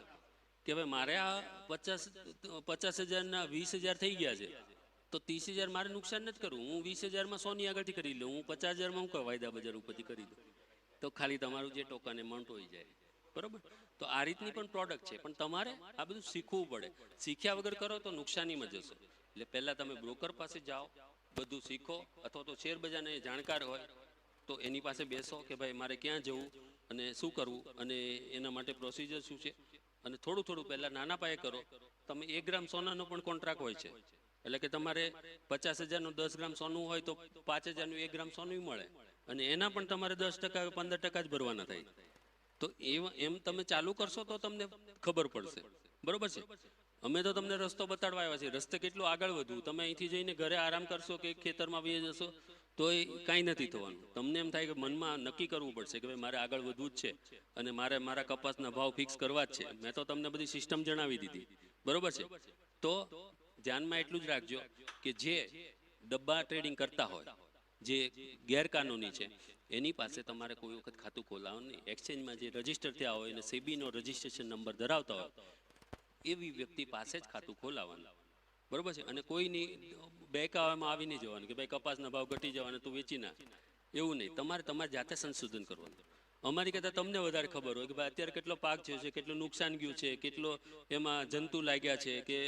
કે ભાઈ મારે આ 50,000ના 20,000 થઈ ગયા છે તો 30,000 મારે નુકસાન નથી કરવું, હું 20,000માં સોની આગળથી કરી લઉં, હું 50,000માં હું વાયદા બજાર ઉપરથી કરી દઉં, તો ખાલી તમારું જે ટોકન એમાઉન્ટ હોઈ જાય, બરોબર. તો આ રીતની પણ પ્રોડક્ટ છે, પણ તમારે આ બધું શીખવું પડે. શીખ્યા વગર કરો તો નુકસાનીમાં જશો. એટલે પહેલાં તમે બ્રોકર પાસે જાઓ, બધું શીખો, અથવા તો શેર બજારના જાણકાર હોય તો એની પાસે બેસો કે ભાઈ મારે ક્યાં જવું અને શું કરવું અને એના માટે પ્રોસિજર શું છે. અને થોડું થોડું પહેલાં નાના પાયે કરો. તમે 1 ગ્રામ સોનાનો પણ કોન્ટ્રાક્ટ હોય છે, એટલે કે તમારે 50,000નું 10 ગ્રામ સોનું હોય તો 5,000નું 1 ગ્રામ સોનું મળે અને એના પણ તમારે 10%, 15% જ ભરવાના થાય. તો એમ તમે ચાલુ કરશો તો તમને ખબર પડશે, બરોબર છે. અમે તો તમને રસ્તો બતાડવા આવ્યા છીએ, રસ્તે કેટલું આગળ વધવું. તમે અહીંથી જઈને ઘરે આરામ કરશો કે ખેતરમાં વહી જશો તો એ કાંઈ નથી થવાનું. તમને એમ થાય કે મનમાં નક્કી કરવું પડશે કે ભાઈ મારે આગળ વધવું જ છે અને મારે મારા કપાસના ભાવ ફિક્સ કરવા જ છે. મેં તો તમને બધી સિસ્ટમ જણાવી દીધી, બરોબર છે. તો ધ્યાનમાં એટલું જ રાખજો કે જે ડબ્બા ટ્રેડિંગ કરતા હોય, જે ગેરકાનૂની છે, એની પાસે તમારે કોઈ વખત ખાતું ખોલાવવાનું નહીં. એક્સચેન્જમાં જે રજીસ્ટર થયા હોય અને સેબીનો રજીસ્ટ્રેશન નંબર ધરાવતા હોય એવી વ્યક્તિ પાસે જ ખાતું ખોલાવવાનું, બરોબર છે. અને કોઈની બહેકાવામાં આવી નહીં જવાનું કે ભાઈ કપાસના ભાવ ઘટી જવાના તું વેચી નાખ, એવું નહીં. તમારે તમારી જાતે સંશોધન કરવાનું. અમારી કરતાં તમને વધારે ખબર હોય કે ભાઈ અત્યારે કેટલો પાક થયો છે, કેટલું નુકસાન ગયું છે, કેટલો એમાં જંતુ લાગ્યા છે કે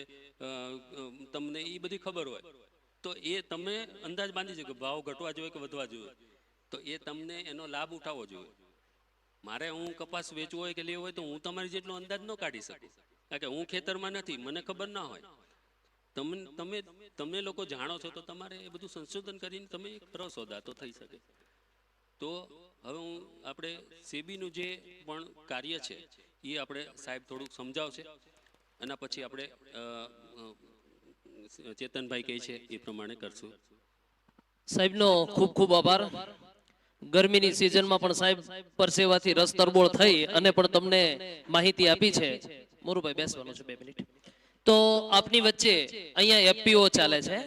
તમને એ બધી ખબર હોય. તો એ તમે અંદાજ બાંધી શકો કે ભાવ ઘટવા જોઈએ કે વધવા જોઈએ. તો એ તમને એનો લાભ ઉઠાવવો જોઈએ. મારે હું કપાસ વેચવો હોય કે લેવો હોય તો હું તમારી જેટલો અંદાજ ન કાઢી શકું, કારણ કે હું ખેતરમાં નથી, મને ખબર ના હોય. તમે લોકો જાણો છો તો તમારે એ બધું સંશોધન કરીને તમે કરો સોદા તો થઈ શકે. તો હવે હું આપણે સેબીનું જે પણ કાર્ય છે એ આપણે સાહેબ થોડુંક સમજાવશે, અને પછી આપણે ચેતનભાઈ કહે છે એ પ્રમાણે કરશું. સાહેબનો ખૂબ ખૂબ આભાર. ગરમીની સિઝનમાં પણ સાહેબ પરસેવાથી રસ તરબોળ થઈ અને પણ તમને માહિતી આપી છે. મોરુભાઈ બેસવાનું છે 2 મિનિટ. તો આપની વચ્ચે અહીંયા એફપીઓ ચાલે છે,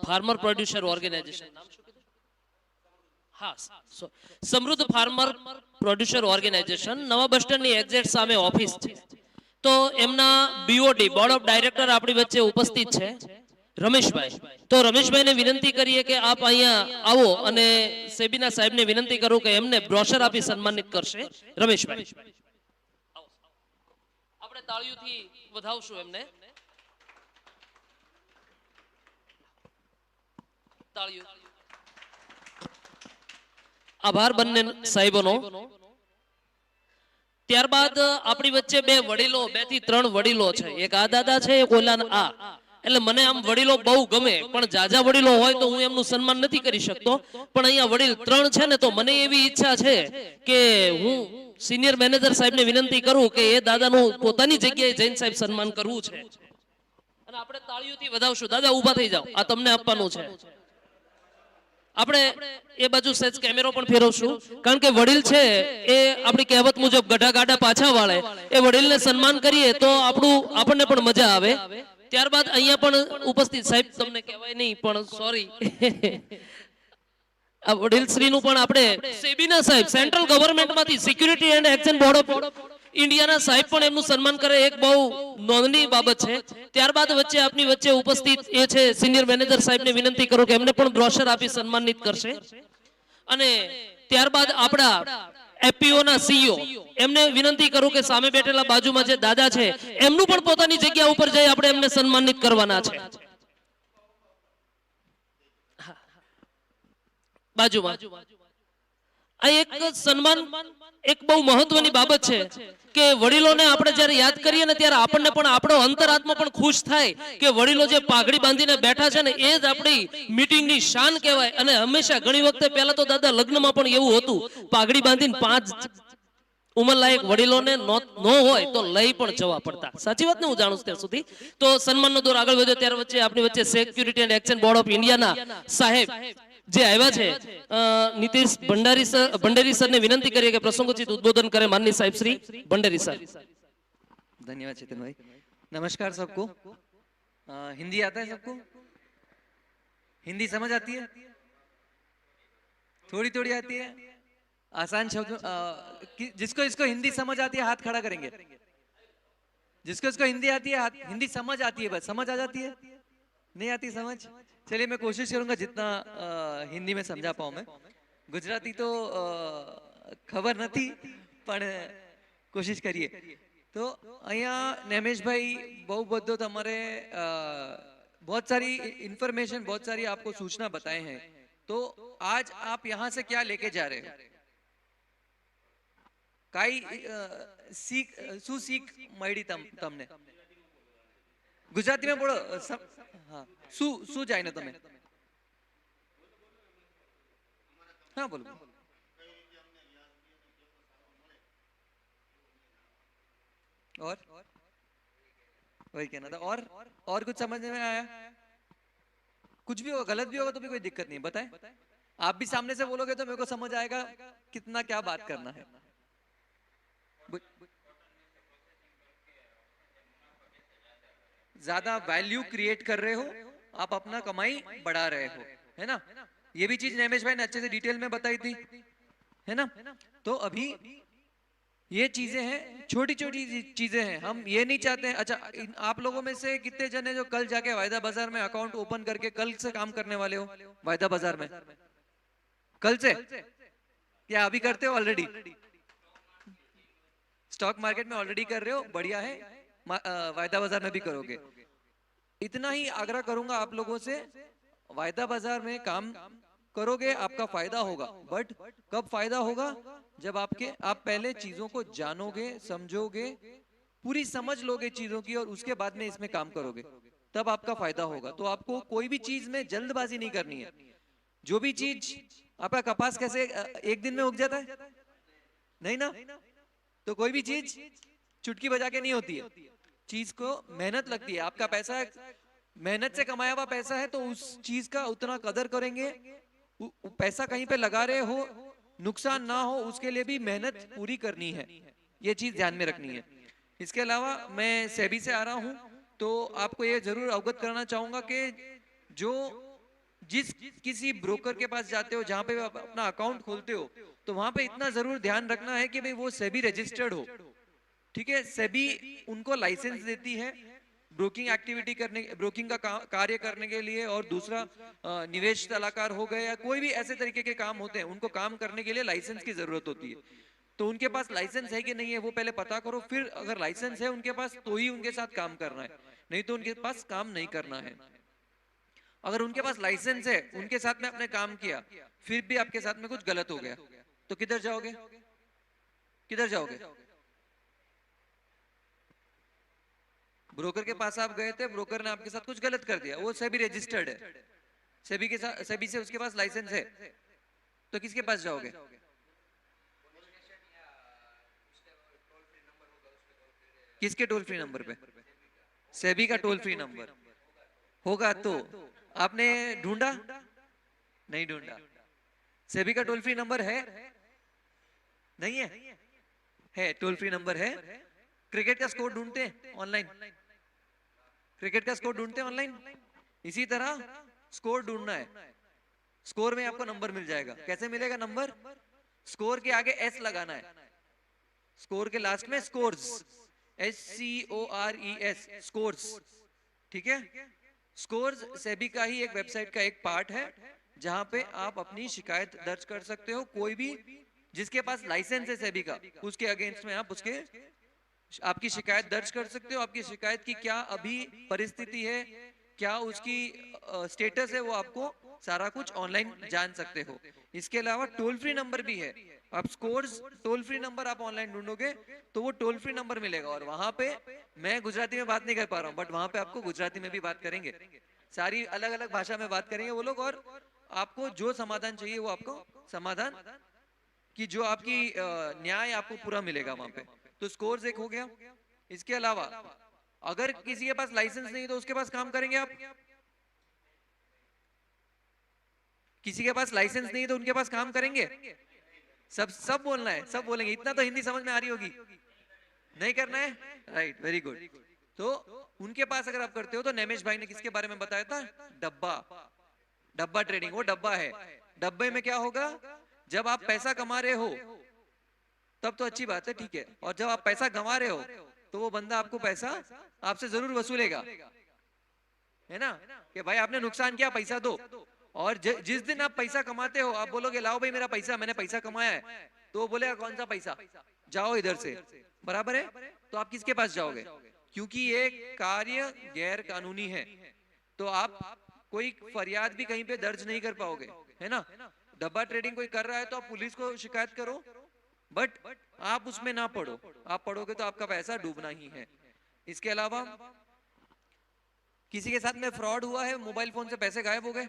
ફાર્મર પ્રોડ્યુસર ઓર્ગેનાઇઝેશન. હા, સમૃદ્ધ ફાર્મર પ્રોડ્યુસર ઓર્ગેનાઇઝેશન, નવા બસ સ્ટેન્ડની એક્ઝેક્ટ સામે ઓફિસ છે. તો એમના બીઓડી બોર્ડ ઓફ ડાયરેક્ટર આપણી વચ્ચે ઉપસ્થિત છે રમેશભાઈ. તો રમેશભાઈને વિનંતી કરીએ કે આપ અહીંયા આવો અને સેબીના સાહેબને વિનંતી કરું કે એમને બ્રોશર આપી સન્માનિત કરશે. રમેશભાઈ આપણે તાળીઓથી વધાવશું એમને. તાળીઓ. આભાર બંને સાહેબોનો. ત્યારબાદ આપણી વચ્ચે 2 વડીલો, 2 થી 3 વડીલો છે. એક આ દાદા છે, એક ઓલા આ. એટલે મને આમ વડીલો બહુ ગમે, પણ જાજા વડીલો હોય તો હું એમનું સન્માન નથી કરી શકતો. પણ અહીંયા વડીલ 3 છે ને, તો મને એવી ઈચ્છા છે કે હું સિનિયર મેનેજર સાહેબને વિનંતી કરું કે એ દાદાનું પોતાની જગ્યાએ જૈન સાહેબ સન્માન કરવું છે. અને આપણે તાળીઓથી વધાવશું. દાદા ઊભા થઈ જાઓ, આ તમને આપવાનું છે. આપણે એ બાજુ સહેજ કેમેરો પણ ફેરવશું, કારણ કે વડીલ છે એ આપણી કહેવત મુજબ ગઢા ગાડા પાછા વાળે. એ વડીલને સન્માન કરીએ તો આપણને પણ મજા આવે. ત્યારબાદ અહીંયા પણ ઉપસ્થિત સાહેબ તમને કહેવાય નહીં પણ સોરી, આ વડીલ શ્રીનું પણ આપણે સેબીના સાહેબ, સેન્ટ્રલ ગવર્નમેન્ટમાંથી security and action board of ઇન્ડિયાના સાહેબ પણ એમનું સન્માન કરે, એક બહુ નોંધની બાબત છે. ત્યારબાદ વચ્ચે આપની વચ્ચે ઉપસ્થિત એ છે સિનિયર મેનેજર સાહેબને વિનંતી કરું કે એમને પણ બ્રોશર આપી સન્માનિત કરશે. અને ત્યારબાદ આપણા એફપીઓ ના સીઈઓ એમને વિનંતી કરું કે સામે બેઠેલા બાજુમાં જે દાદા છે એમનું પણ પોતાની જગ્યા ઉપર જઈ આપણે એમને સન્માનિત કરવાના છે. બાજુમાં આ એક સન્માન એક બહુ મહત્વની બાબત છે કે વડીલોને આપણે જ્યારે યાદ કરીએ ને ત્યારે આપણને પણ આપણો અંતરાત્મા પણ ખુશ થાય કે વડીલો જે પાઘડી બાંધીને બેઠા છે ને એ જ આપણી મીટિંગની શાન કહેવાય. અને હંમેશા ઘણી વખતે પહેલા તો દાદા લગ્નમાં પણ એવું હતું, પાઘડી બાંધીને 5 ઉંમરલાયક વડીલોને ન હોય તો લઈ પણ જવા પડતા. સાચી વાત ને, હું જાણું છું ત્યાં સુધી. તો સન્માનનો દોર આગળ વધ્યો ત્યારે વચ્ચે આપણી વચ્ચે security and action board of ઇન્ડિયાના સાહેબ જે આવ્યા છે નીતિશ ભંડારી સરને વિનંતી કરીએ કે પ્રસંગોચિત ઉદ્બોધન કરે. માનनीय साहिब श्री भंडारी सर. धन्यवाद चेतन भाई. नमस्कार सबको. हिंदी आता है सबको? हिंदी समझ आती है? थोड़ी थोड़ी आती है? आसान शब्द. जिसको इसको हिंदी समझ आती है हाथ खड़ा करेंगे. जिसको इसको हिंदी आती है, हिंदी समझ आती है, बस समझ आ जाती है. नहीं आती समझ? चलिए मैं कोशिश करूंगा जितना हिंदी में समझा पाऊं मैं. गुजराती तो खबर નથી પણ કોશિશ કરીએ. તો અહીંયા नेमेशભાઈ બહુ બધો તમારે बहुत सारी इंफॉर्मेशन, बहुत सारी आपको सूचना बताए हैं. तो आज आप यहाँ से क्या लेके जा रहे हो? કાઈ શું શીખ મળી તમને? ગુજરાતીમાં બોલો. હા, શું જાણ્યું તમે? हाँ बोलो. और वही कहना था. और कुछ समझ में आया? कुछ भी होगा, गलत भी होगा तो भी कोई दिक्कत नहीं, बताएं. आप भी सामने से बोलोगे तो मेरे को समझ आएगा कितना क्या बात करना है. ज्यादा वैल्यू क्रिएट कर रहे हो आप, अपना कमाई बढ़ा रहे हो, है ना? ये भी चीज नैमेश भाई ने अच्छे से डिटेल में बताई थी, है ना। तो अभी ये चीजें हैं, छोटी छोटी चीजें हैं। हम ये नहीं चाहते हैं। अच्छा, आप लोगों में से कितने जन है जो कल जाके वायदा बाजार में अकाउंट ओपन करके कल से काम करने वाले हो वायदा बाजार में? कल से या अभी करते हो ऑलरेडी? स्टॉक मार्केट में ऑलरेडी कर रहे हो, बढ़िया है। वायदा बाजार में भी करोगे। इतना ही आग्रह करूंगा आप लोगों से, वायदा बाजार में काम करोगे आपका फायदा होगा। बट कब फायदा होगा? जब आप पहले चीजों को जानोगे, समझोगे, पूरी समझ लोगे चीजों की, और उसके बाद में इसमें काम करोगे, तब आपका फायदा होगा। तो आपको कोई भी चीज में जल्दबाजी नहीं करनी है। जो भी चीज, आपका कपास कैसे एक दिन में उग जाता है? नहीं ना। तो कोई भी चीज चुटकी बजा के नहीं होती है। चीज को मेहनत लगती है। आपका पैसा मेहनत से कमाया हुआ पैसा है, तो उस चीज का उतना कदर करेंगे। पैसा कहीं पे लगा रहे हो, नुकसान ना हो, उसके लिए भी मेहनत पूरी करनी है। ये चीज ध्यान में रखनी है। इसके अलावा मैं सेबी से आ रहा हूं, तो आपको ये जरूर अवगत कराना चाहूंगा कि जो जिस किसी ब्रोकर के पास जाते हो, जहां पे आप अपना अकाउंट खोलते हो, तो वहां पे इतना जरूर ध्यान रखना है कि भाई वो सेबी रजिस्टर्ड हो। ठीक है, सेबी उनको लाइसेंस देती है ब्रोकिंग एक्टिविटी करने, ब्रोकिंग का कार्य करने के लिए। और दूसरा, निवेश सलाहकार हो गए या कोई भी ऐसे तरीके के काम होते हैं, उनको काम करने के लिए लाइसेंस की जरूरत होती है। तो उनके पास लाइसेंस है कि नहीं है वो पहले पता करो। फिर अगर लाइसेंस है उनके पास तो ही उनके साथ काम करना है, नहीं तो उनके पास काम नहीं करना है। अगर उनके पास लाइसेंस है, उनके साथ में आपने काम किया, फिर भी आपके साथ में कुछ गलत हो गया, तो किधर जाओगे? किधर जाओगे? ब्रोकर के पास आप गए थे, ब्रोकर ने आपके साथ कुछ गलत कर दिया, वो सेबी रजिस्टर्ड है, सेबी के साथ, सेबी से उसके पास लाइसेंस है, तो किसके पास जाओगे? किसके टोल फ्री नंबर पे? सेबी का टोल फ्री नंबर होगा तो आपने ढूंढा? नहीं ढूंढा। सेबी का टोल फ्री नंबर है? नहीं है? है, टोल फ्री नंबर है। क्रिकेट का स्कोर ढूंढते हैं ऑनलाइन, क्रिकेट का स्कोर ढूंढते हैं ऑनलाइन। इसी तरह स्कोर ढूंढना है, स्कोर में आपको नंबर मिल जाएगा। कैसे मिलेगा नंबर? स्कोर के आगे एस लगाना है, स्कोर के लास्ट में स्कोर्स, SCORES, स्कोर्स। ठीक है, स्कोर्स सेबी का ही एक वेबसाइट का एक पार्ट है, जहां पे आप अपनी शिकायत दर्ज कर सकते हो। कोई भी जिसके पास लाइसेंस है सेबी का, उसके अगेंस्ट में आप आपकी शिकायत दर्ज कर सकते हो। आपकी शिकायत की क्या अभी परिस्थिति है, क्या उसकी स्टेटस है, वो आपको सारा कुछ ऑनलाइन जान सकते हो। इसके अलावा टोल फ्री नंबर भी है। आप स्कोर्स टोल फ्री नंबर आप ऑनलाइन ढूंढोगे तो वो टोल फ्री नंबर मिलेगा। और वहां पे मैं गुजराती में बात नहीं कर पा रहा हूँ, बट वहां पे आपको गुजराती में भी बात करेंगे, सारी अलग अलग भाषा में बात करेंगे वो लोग, और आपको जो समाधान चाहिए वो आपको समाधान की जो आपकी न्याय आपको पूरा मिलेगा वहां पे। तो स्कोर्स एक हो गया। इसके अलावा अगर किसी के पास लाइसेंस नहीं तो उसके पास काम करेंगे आप? किसी के पास लाइसेंस नहीं तो उनके पास काम करेंगे? सब बोलना है, सब बोलेंगे। इतना तो हिंदी समझ में आ रही होगी। नहीं करना है? Right, very good. तो उनके पास अगर आप करते हो तो नैमेश भाई ने किसके बारे में बताया था? डब्बा, डब्बा ट्रेडिंग। वो डब्बा है। डब्बे में क्या होगा? जब आप पैसा कमा रहे हो तब तो अच्छी बात है, ठीक है। और जब आप पैसा गंवा रहे हो तो वो बंदा आपको पैसा आपसे जरूर वसूलेगा, है ना, कि भाई आपने नुकसान किया, पैसा दो। और जिस दिन आप पैसा कमाते हो, आप बोलोगे लाओ भाई मेरा पैसा, मैंने पैसा कमाया है, तो वो बोलेगा कौन सा पैसा, जाओ इधर से, बराबर है। तो आप किसके पास जाओगे? क्योंकि ये कार्य गैर कानूनी है, तो आप कोई फरियाद भी कहीं पे दर्ज नहीं कर पाओगे, है ना। डब्बा ट्रेडिंग कोई कर रहा है तो आप पुलिस को शिकायत करो, बट आप उसमें ना पड़ो। आप पढ़ोगे तो आपका पैसा डूबना ही है। इसके अलावा किसी के साथ में फ्रॉड हुआ है, मोबाइल फोन से पैसे गायब हो गए,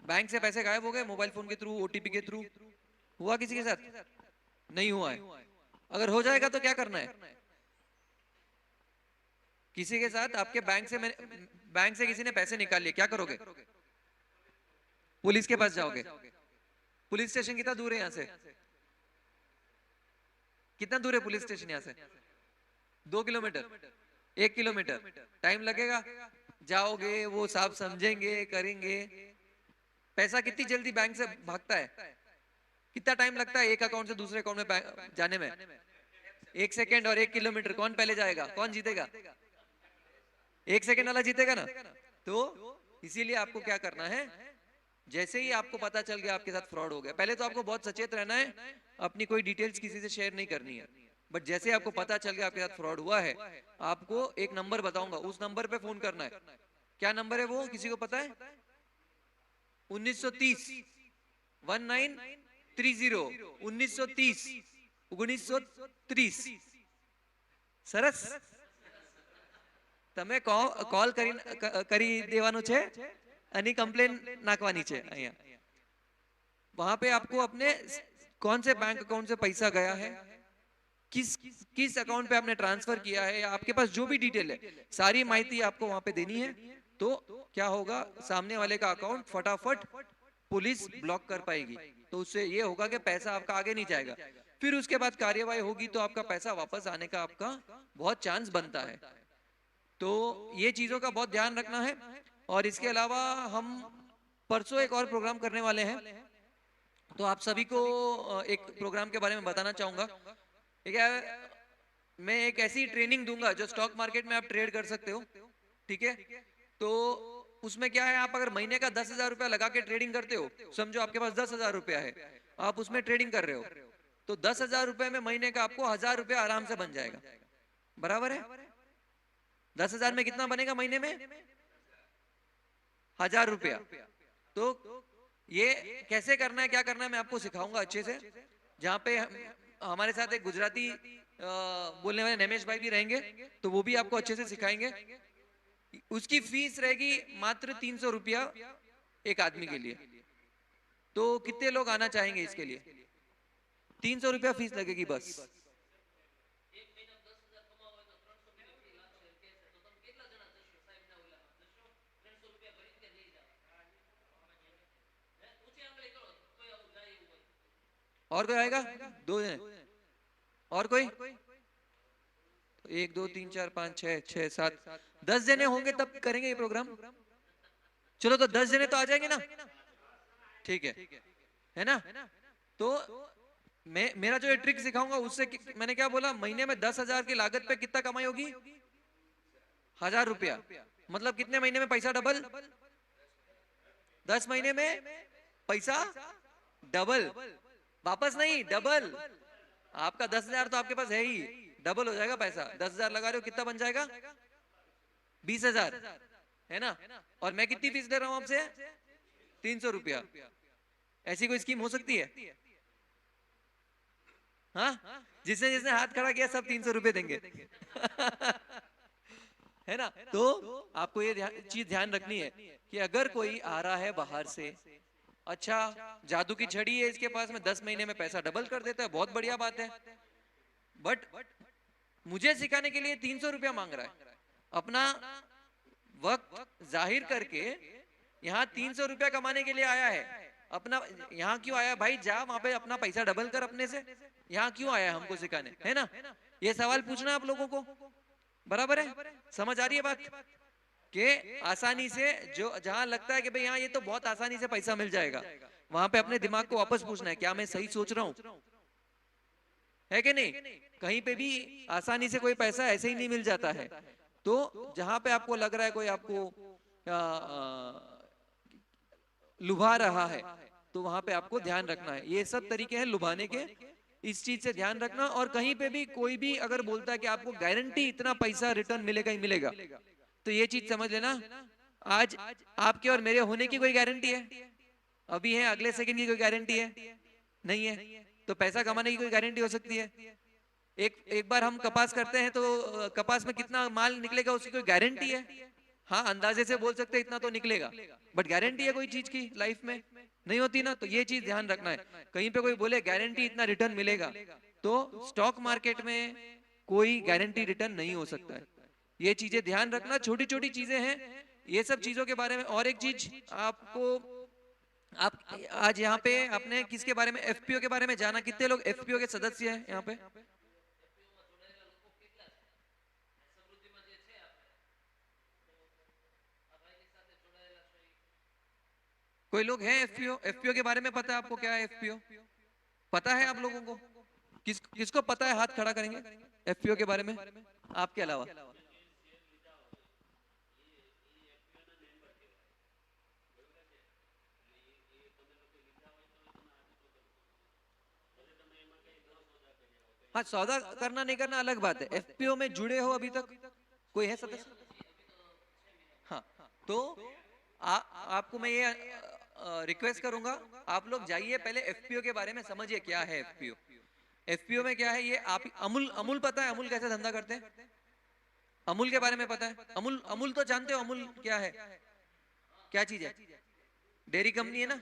बैंक से पैसे गायब हो गए मोबाइल फोन के थ्रू, OTP के थ्रू, हुआ किसी के साथ? नहीं हुआ है। अगर हो जाएगा तो क्या करना है? किसी के साथ आपके बैंक से किसी ने पैसे निकाल लिए, क्या करोगे? पुलिस के पास जाओगे। पुलिस स्टेशन कितना दूर है यहाँ से? कितना दूर है पुलिस स्टेशन यहाँ से? 2 किलोमीटर, 1 किलोमीटर। टाइम लगेगा? जाओगे, वो साहब समझेंगे, करेंगे, पैसा कितनी जल्दी बैंक से भागता है? कितना टाइम लगता है एक अकाउंट से दूसरे अकाउंट में जाने में? 1 सेकेंड और 1 किलोमीटर, कौन पहले जाएगा, कौन जीतेगा? 1 सेकेंड वाला जीतेगा ना। तो इसीलिए आपको क्या करना है, जैसे ही आपको पता चल गया आपके साथ फ्रॉड हो गया, पहले तो आपको बहुत सचेत रहना है, अपनी कोई डिटेल्स किसी से शेयर नहीं करनी है। बट जैसे आपको पता चल गया आपके साथ फ्रॉड हुआ है, आपको एक नंबर बताऊंगा, उस नंबर पे फोन करना है। क्या नंबर है वो, किसी को पता है? 1930 1930 1930 1930। સરસ, તમે કોલ કરી દેવાનું છે અને कंप्लेन નાખવાની છે અહીંયા। वहां पे आपको अपने कौन से बैंक अकाउंट से पैसा गया है, किस अकाउंट पे आपने ट्रांसफर किया है, या आपके पास जो भी डिटेल है सारी माहिती आपको वहां पे देनी है। तो क्या होगा, सामने वाले का अकाउंट फटाफट पुलिस ब्लॉक कर पाएगी। तो उससे ये होगा कि पैसा आपका आगे नहीं जाएगा। फिर उसके बाद कार्यवाही होगी तो आपका पैसा वापस आने का आपका बहुत चांस बनता है। तो ये चीजों का बहुत ध्यान रखना है। और इसके अलावा हम परसों एक और प्रोग्राम करने वाले हैं, तो आप सभी को एक प्रोग्राम के बारे में बताना चाहूंगा। मैं एक ऐसी ट्रेनिंग दूंगा जो स्टॉक मार्केट में आप ट्रेड कर सकते हो, ठीक है। तो उसमें क्या है, आप अगर महीने का 10,000 रुपया लगा के ट्रेडिंग करते हो, समझो आपके पास 10,000 रुपया है, आप उसमें ट्रेडिंग कर रहे हो, तो 10,000 रुपए में महीने का आपको 1,000 रुपया आराम से बन जाएगा। बराबर है? 10,000 में कितना बनेगा महीने में? 1,000 रुपया। तो ये कैसे करना है, क्या करना है, मैं आपको सिखाऊंगा अच्छे से। जहाँ पे हमारे साथ एक गुजराती बोलने वाले नमेश भाई भी रहेंगे, तो वो भी आपको अच्छे से सिखाएंगे। उसकी फीस रहेगी मात्र 300 रुपया एक आदमी के लिए। तो कितने लोग आना चाहेंगे इसके लिए? 300 रुपया फीस लगेगी बस। और कोई आएगा? 2 जने और कोई? 1 2 3 4 5 6 6 7 10 जने होंगे तब करेंगे ये प्रोग्राम। चलो तो 10 जने तो आ जाएंगे ना, ठीक है ना। तो मेरा जो ये ट्रिक सिखाऊंगा उससे मैंने क्या बोला, महीने में 10,000 की लागत पे कितना कमाई होगी? 1,000 रुपया। मतलब कितने महीने में पैसा डबल? 10 महीने में पैसा डबल, वापस नहीं, डबल। आपका 10,000 तो आपके पास है ही, डबल हो जाएगा पैसा। 10,000 लगा रहे हो, कितना बन जाएगा? 20,000, है ना। और मैं कितनी फीस ले रहा हूं आपसे? 300 रुपया। ऐसी कोई स्कीम हो सकती है? हाँ, जिसने जिसने हाथ खड़ा किया सब 300 रुपए देंगे। है ना। तो आपको ये चीज ध्यान रखनी है कि अगर कोई आ रहा है बाहर से, अच्छा जादू की छड़ी है इसके पास में, 10 महीने में पैसा डबल कर देता है, बहुत बढ़िया बात है। बट मुझे सिखाने के लिए 300 रुपया मांग रहा है, अपना वक्त जाहिर करके यहाँ 300 रुपया कमाने के लिए आया है। अपना यहाँ क्यों आया भाई? जा वहां पे अपना पैसा डबल कर अपने से। यहाँ क्यों आया हमको सिखाने, है ना। ये सवाल पूछना आप लोगों को, बराबर है? समझ आ रही है बात? कि आसानी से जो जहां लगता है कि भाई यहाँ ये तो बहुत आसानी से पैसा मिल जाएगा, वहां पे अपने दिमाग को वापस पूछना है, क्या मैं सही सोच रहा हूं, है कि नहीं। कहीं पे भी आसानी से कोई पैसा ऐसे ही नहीं मिल जाता है। तो जहां पे आपको लग रहा है कोई आपको लुभा रहा है, तो वहां पे आपको ध्यान रखना है। ये सब तरीके हैं लुभाने के, इस चीज से ध्यान रखना। और कहीं पे भी कोई भी अगर बोलता है कि आपको गारंटी इतना पैसा रिटर्न मिलेगा ही मिलेगा, तो ये चीज समझ लेना, आज आपके और मेरे होने की कोई गारंटी है? अभी है, अगले सेकंड की कोई गारंटी है? नहीं है। तो पैसा कमाने की कोई गारंटी हो सकती है? एक बार हम कपास करते हैं तो कपास में कितना माल निकलेगा उसकी कोई गारंटी है? हाँ, अंदाजे से बोल सकते हैं इतना तो निकलेगा, बट गारंटी है कोई चीज की लाइफ में? नहीं होती ना। तो ये चीज ध्यान रखना है। कहीं पे कोई बोले गारंटी इतना रिटर्न मिलेगा, तो स्टॉक मार्केट में कोई गारंटी रिटर्न नहीं हो सकता है। ये चीजें ध्यान रखना, छोटी छोटी चीजें हैं ये सब चीजों के बारे में। और एक चीज आपको, आप आज यहाँ पे आपने किसके बारे में, एफपीओ के बारे में जाना। कितने लोग एफपीओ के सदस्य हैं यहाँ पे? कोई लोग हैं एफपीओ? एफपीओ के बारे में पता है आपको? क्या है एफपीओ? पता है आप लोगों को? किसको पता है? हाथ खड़ा करेंगे एफपीओ के बारे में आपके अलावा। हाँ, सौदा करना नहीं करना अलग बात है। एफपीओ में जुड़े हो अभी तक? कोई है सदस्य? हाँ, तो आपको मैं ये रिक्वेस्ट करूंगा, आप लोग जाइए पहले एफपीओ के बारे में समझिए क्या है एफपीओ। एफपीओ में क्या है ये आप अमूल पता है अमूल कैसे धंधा करते हैं? अमूल के बारे में पता है? अमूल तो जानते हो अमूल क्या है? क्या चीज है? डेयरी कंपनी है ना,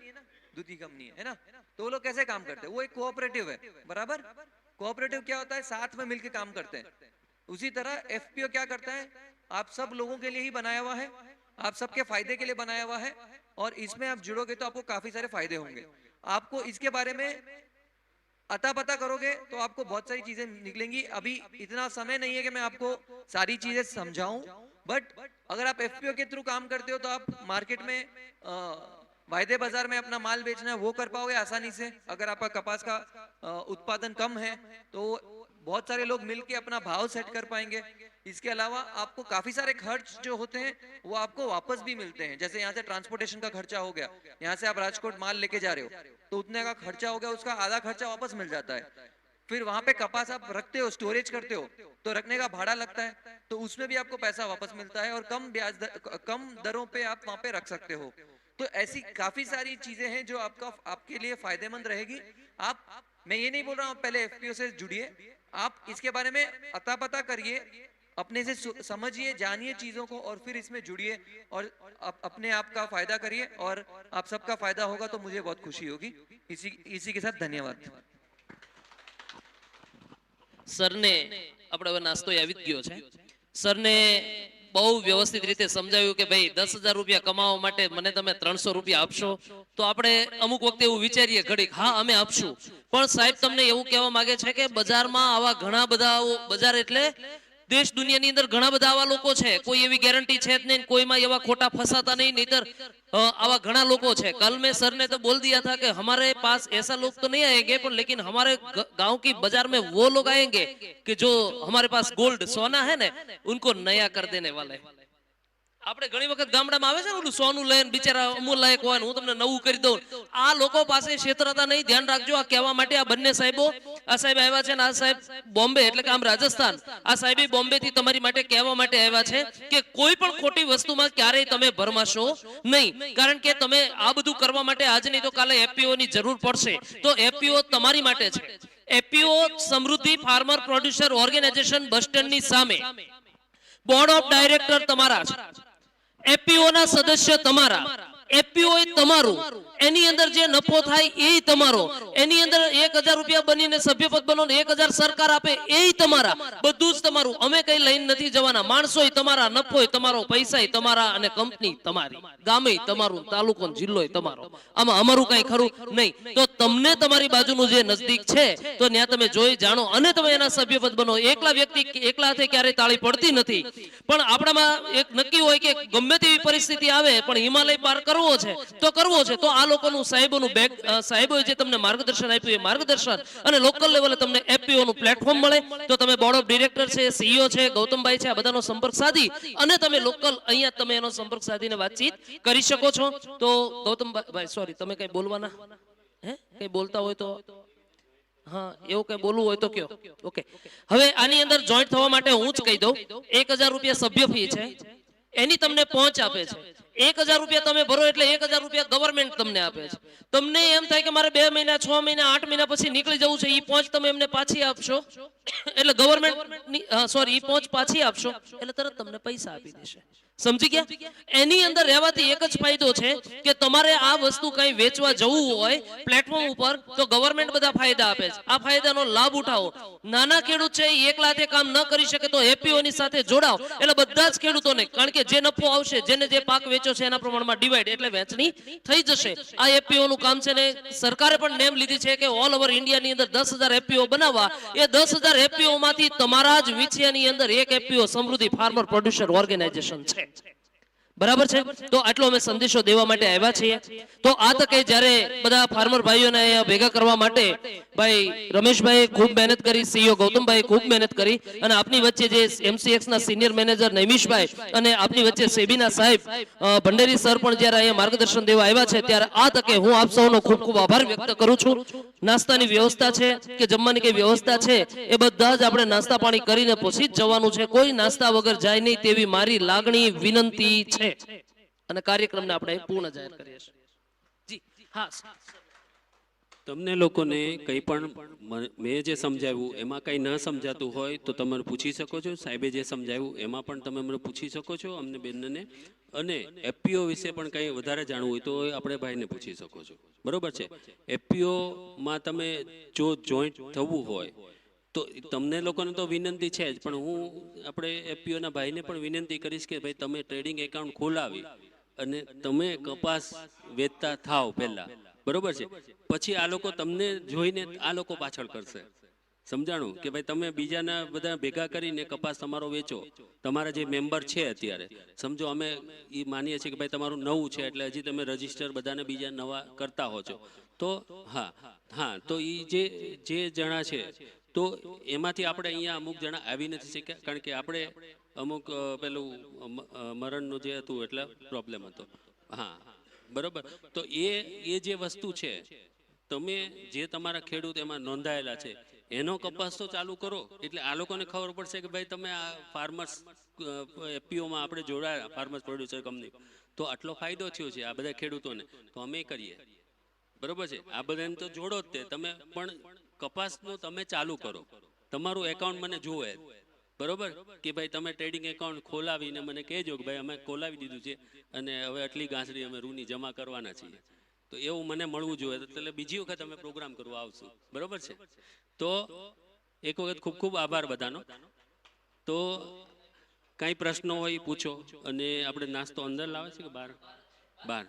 दूध की कंपनी है ना। तो वो लोग कैसे काम करते हैं? वो एक कोऑपरेटिव है, बराबर। कोऑपरेटिव क्या होता है? साथ में मिलकर काम करते हैं। उसी तरह एफपीओ क्या करता है? आप सब लोगों के लिए ही बनाया हुआ है, आप सबके फायदे के लिए बनाया हुआ है, और इसमें आप जुड़ोगे तो आपको काफी सारे फायदे होंगे। आपको इसके बारे में अता पता करोगे तो आपको बहुत सारी चीजें निकलेंगी। अभी इतना समय नहीं है कि मैं आपको सारी चीजें समझाऊं, बट अगर आप एफपीओ के थ्रू काम करते हो तो आप मार्केट में वायदे बाजार में अपना माल बेचना है वो कर पाओगे आसानी से। अगर आपका कपास का उत्पादन कम है तो बहुत सारे लोग मिलके अपना भाव सेट कर पाएंगे। इसके अलावा आपको काफी सारे खर्च जो होते हैं वो आपको वापस भी मिलते हैं। जैसे यहाँ से ट्रांसपोर्टेशन का खर्चा हो गया, यहाँ से आप राजकोट माल लेके जा रहे हो तो उतने का खर्चा हो गया, उसका आधा खर्चा वापस मिल जाता है। फिर वहां पे कपास आप रखते हो, स्टोरेज करते हो, तो रखने का भाड़ा लगता है, तो उसमें भी आपको पैसा वापस मिलता है, और कम दरों पे आप वहां पे रख सकते हो। तो ऐसी काफी सारी चीजें हैं जो आपके लिए फायदेमंद रहेगी। मैं ये नहीं बोल रहा हूँ पहले एफपीओ से जुड़िए, आप इसके बारे में अता पता करिए, अपने से समझिए, जानिए चीजों को, और फिर इसमें जुड़िए और अपने आप का फायदा करिए, और आप सबका फायदा होगा तो मुझे बहुत खुशी होगी। इसी के साथ धन्यवाद। સરને આપણે હવે નાસ્તો આવી જ ગયો છે, સરને બહુ વ્યવસ્થિત રીતે સમજાવ્યું કે ભાઈ 10,000 રૂપિયા કમાવા માટે મને તમે 300 રૂપિયા આપશો, તો આપણે અમુક વખતે એવું વિચારીએ ઘડીક હા અમે આપશું, પણ સાહેબ તમને એવું કહેવા માંગે છે કે બજારમાં આવા ઘણા બધા, બજાર એટલે देश दुनिया ની અંદર ઘણા બધા આવા લોકો છે, કોઈ એવી ગેરંટી છે જ નહીં, કોઈમાં એવા ખોટા ફસાતા નહીં, નહીતર આવા ઘણા લોકો છે। कल में सर ने तो बोल दिया था कि हमारे पास ऐसा लोग तो नहीं आएंगे, पर लेकिन हमारे गांव की बाजार में वो लोग आएंगे कि जो हमारे पास गोल्ड सोना है ना उनको नया कर देने वाले। આપણે ઘણી વખત ગામડામાં આવે છે ને ઓલું સોનું લઈને બિચારા અમૂલ લાયક હોય ને હું તમને નવું કરી દઉં, આ લોકો પાસે ક્ષેત્રતા નહીં, ધ્યાન રાખજો। આ કહેવા માટે આ બંને સાહેબો, આ સાહેબ આવ્યા છે ને આ સાહેબ બોમ્બે એટલે કે આમ રાજસ્થાન, આ સાહેબે બોમ્બે થી તમારી માટે કહેવા માટે આવ્યા છે કે કોઈ પણ ખોટી વસ્તુમાં ક્યારેય તમે ભરમાશો નહીં, કારણ કે તમે આ બધું કરવા માટે આજ નહીં તો કાલે એફપીઓ ની જરૂર પડશે, તો એફપીઓ તમારી માટે છે। FPO Samruddhi farmer producer organisation bus stand ની સામે બોર્ડ ઓફ ડાયરેક્ટર તમારા છે, એફપીઓ ના સદસ્ય તમારા, એફપીઓ એ તમારું, એની અંદર જે નફો થાય એ તમારો, એની અંદર 1000 રૂપિયા બનીને સભ્યપદ બનો ને 1000 સરકાર આપે એ તમારા, બધું જ તમારું। અમે કઈ લઈને નથી જવાના, માણસોય તમારા, નફોય તમારો, પૈસાય તમારા, અને કંપની તમારી, ગામેય તમારું, તાલુકો જિલ્લોય તમારો, આમાં અમારું કઈ ખરું નહીં। તો તમને તમારી બાજુનું જે નજદીક છે તો ત્યાં તમે જોઈ જાણો અને તમે એના સભ્યપદ બનો। એકલા વ્યક્તિ એકલા હાથે ક્યારેય તાળી પડતી નથી, પણ આપણામાં એક નક્કી હોય કે ગમે તેવી પરિસ્થિતિ આવે પણ હિમાલય પાર કરવો છે તો કરવો છે, તો આ લોકોનું સાહેબોનું સાહેબોએ જે તમને માર્ગદર્શન આપ્યું એ માર્ગદર્શન, અને લોકલ લેવલે તમને એફપીઓ નું પ્લેટફોર્મ મળે તો તમે બોર્ડ ઓફ ડિરેક્ટર છે, સીઈઓ છે, ગૌતમભાઈ છે, આ બધાનો સંપર્ક સાધી અને તમે લોકલ અહીંયા તમે એનો સંપર્ક સાધીને વાતચીત કરી શકો છો। તો ગૌતમભાઈ સોરી તમે કઈ બોલવાના હે, કઈ બોલતા હોય તો હા, એવું કઈ બોલવું હોય તો કયો। ઓકે, હવે આની અંદર જોઈન્ટ થવા માટે હું જ કહી દઉં, 1000 રૂપિયા સભ્ય ફી છે, એની તમને પહોંચ આપે છે। 1000 રૂપિયા તમે ભરો એટલે 1000 રૂપિયા ગવર્મેન્ટ તમને આપે છે। તમને એમ થાય કે મારે 2 મહિના 6 મહિના 8 મહિના પછી નીકળી જવું છે, એ પહોંચ તમે એમને પાછી આપશો એટલે ગવર્મેન્ટ સોરી એ પહોંચ પાછી આપશો એટલે તરત તમને પૈસા આપી દેશે। સમજી ગયા? એની અંદર રહેવાથી એક જ ફાયદો છે કે તમારે આ વસ્તુ કઈ વેચવા જવું હોય પ્લેટફોર્મ ઉપર તો ગવર્મેન્ટ બધા ફાયદા આપે છે, આ ફાયદાનો લાભ ઉઠાવો। નાના ખેડૂત છે એ એકલા હાથે કામ ન કરી શકે તો એફપીઓ ની સાથે જોડાઓ, એટલે બધા જ ખેડૂતોને, કારણ કે જે નફો આવશે, જેને જે પાક વેચો છે એના પ્રમાણમાં ડિવાઈડ એટલે વેચણી થઈ જશે। આ એફપીઓ નું કામ છે ને સરકારે પણ નેમ લીધી છે કે ઓલ ઓવર ઇન્ડિયા ની અંદર 10,000 એફપીઓ બનાવવા, એ 10,000 એફપીઓ માંથી તમારા જ વિછિયાની અંદર એક FPO Samruddhi farmer producer organisation છે। બરાબર છે. તો આટલો અમે સંદેશો દેવા માટે આવ્યા છીએ. તો આ તકે જ્યારે બધા ફાર્મર ભાઈઓને અહીંયા ભેગા કરવા માટે ભાઈ રમેશભાઈ ખૂબ મહેનત કરી, સીઈઓ ગૌતમભાઈ ખૂબ મહેનત કરી, અને આપની વચ્ચે જે MCX ના સિનિયર મેનેજર નૈમિષભાઈ અને આપની વચ્ચે સેબીના સાહેબ ભંડેરી સર પણ જ્યારે અહીંયા માર્ગદર્શન દેવા આવ્યા છે, ત્યારે આ તકે હું આપ સૌનો ખૂબ ખૂબ આભાર વ્યક્ત કરું છું. નાસ્તાની વ્યવસ્થા છે કે જમવાની કઈ વ્યવસ્થા છે, એ બધા જ આપણે નાસ્તા પાણી કરીને પછી જ જવાનું છે. કોઈ નાસ્તા વગર જાય નહીં તેવી મારી લાગણી, વિનંતી છે. અને કાર્યક્રમને આપણે પૂર્ણ જાહેર કરીએ છીએ. જી હા, તમને લોકોને કંઈ પણ મેં જે સમજાવ્યું એમાં કંઈ ન સમજાતું હોય તો તમે પૂછી શકો છો. સાહેબે જે સમજાવ્યું એમાં પણ તમે મને પૂછી શકો છો, અમને બેનને. અને એફપીઓ વિશે પણ કંઈ વધારે જાણવું હોય તો આપણે ભાઈને પૂછી શકો છો. બરોબર છે. એફપીઓમાં તમે જો જોઈન્ટ થવું હોય તો તમને લોકોને તો વિનંતી છે જ, પણ હું આપણે એફપીઓના ભાઈને પણ વિનંતી કરીશ કે ભાઈ તમે ટ્રેડિંગ એકાઉન્ટ ખોલાવી અને તમે કપાસ વેચતા થાવ પહેલા. બરોબર છે. પછી આ લોકો તમને જોઈને આ લોકો પાછળ કરશે. સમજાણું કે ભાઈ તમે બીજાના બધા ભેગા કરીને કપાસ તમારો વેચો. તમારા જે મેમ્બર છે અત્યારે સમજો, અમે એ માનીએ છીએ કે ભાઈ તમારું નવું છે એટલે હજી તમે રજીસ્ટર બધાને બીજા નવા કરતા હો છો. તો હા તો એ જે જણા છે તો એમાંથી આપણે અહીંયા અમુક જણા આવી નથી શક્યા, કારણ કે આપણે અમુક પેલું મરણનું જે હતું એટલે પ્રોબ્લેમ હતો. હા બરોબર. તો એ જે વસ્તુ છે, તમે જે તમારા ખેડૂત એમાં નોંધાયેલા છે એનો કપાસ તો ચાલુ કરો, એટલે આ લોકોને ખબર પડશે કે ભાઈ તમે આ ફાર્મર્સ એફપીઓમાં આપણે જોડાયા, ફાર્મર્સ પ્રોડ્યુસર કંપની, તો આટલો ફાયદો થયો છે આ બધા ખેડૂતોને, તો અમે કરીએ. બરોબર છે. આ બધાને તો જોડો જ તે, તમે પણ કપાસનું તમે ચાલુ કરો. તમારું એકાઉન્ટ મને જોવે. બરોબર કે ભાઈ તમે ટ્રેડિંગ એકાઉન્ટ ખોલાવીને મને કહેજો કે ભાઈ અમે ખોલાવી દીધું છે અને હવે આટલી ગાંસડી અમે રૂની જમા કરવાના છીએ. તો એવું મને મળવું જોઈએ, એટલે બીજી વખત અમે પ્રોગ્રામ કરવા આવશું. બરોબર છે. તો એક વખત ખૂબ ખૂબ આભાર બધાનો. તો કાંઈ પ્રશ્નો હોય પૂછો. અને આપણે નાસ્તો અંદર લાવે છે કે બહાર?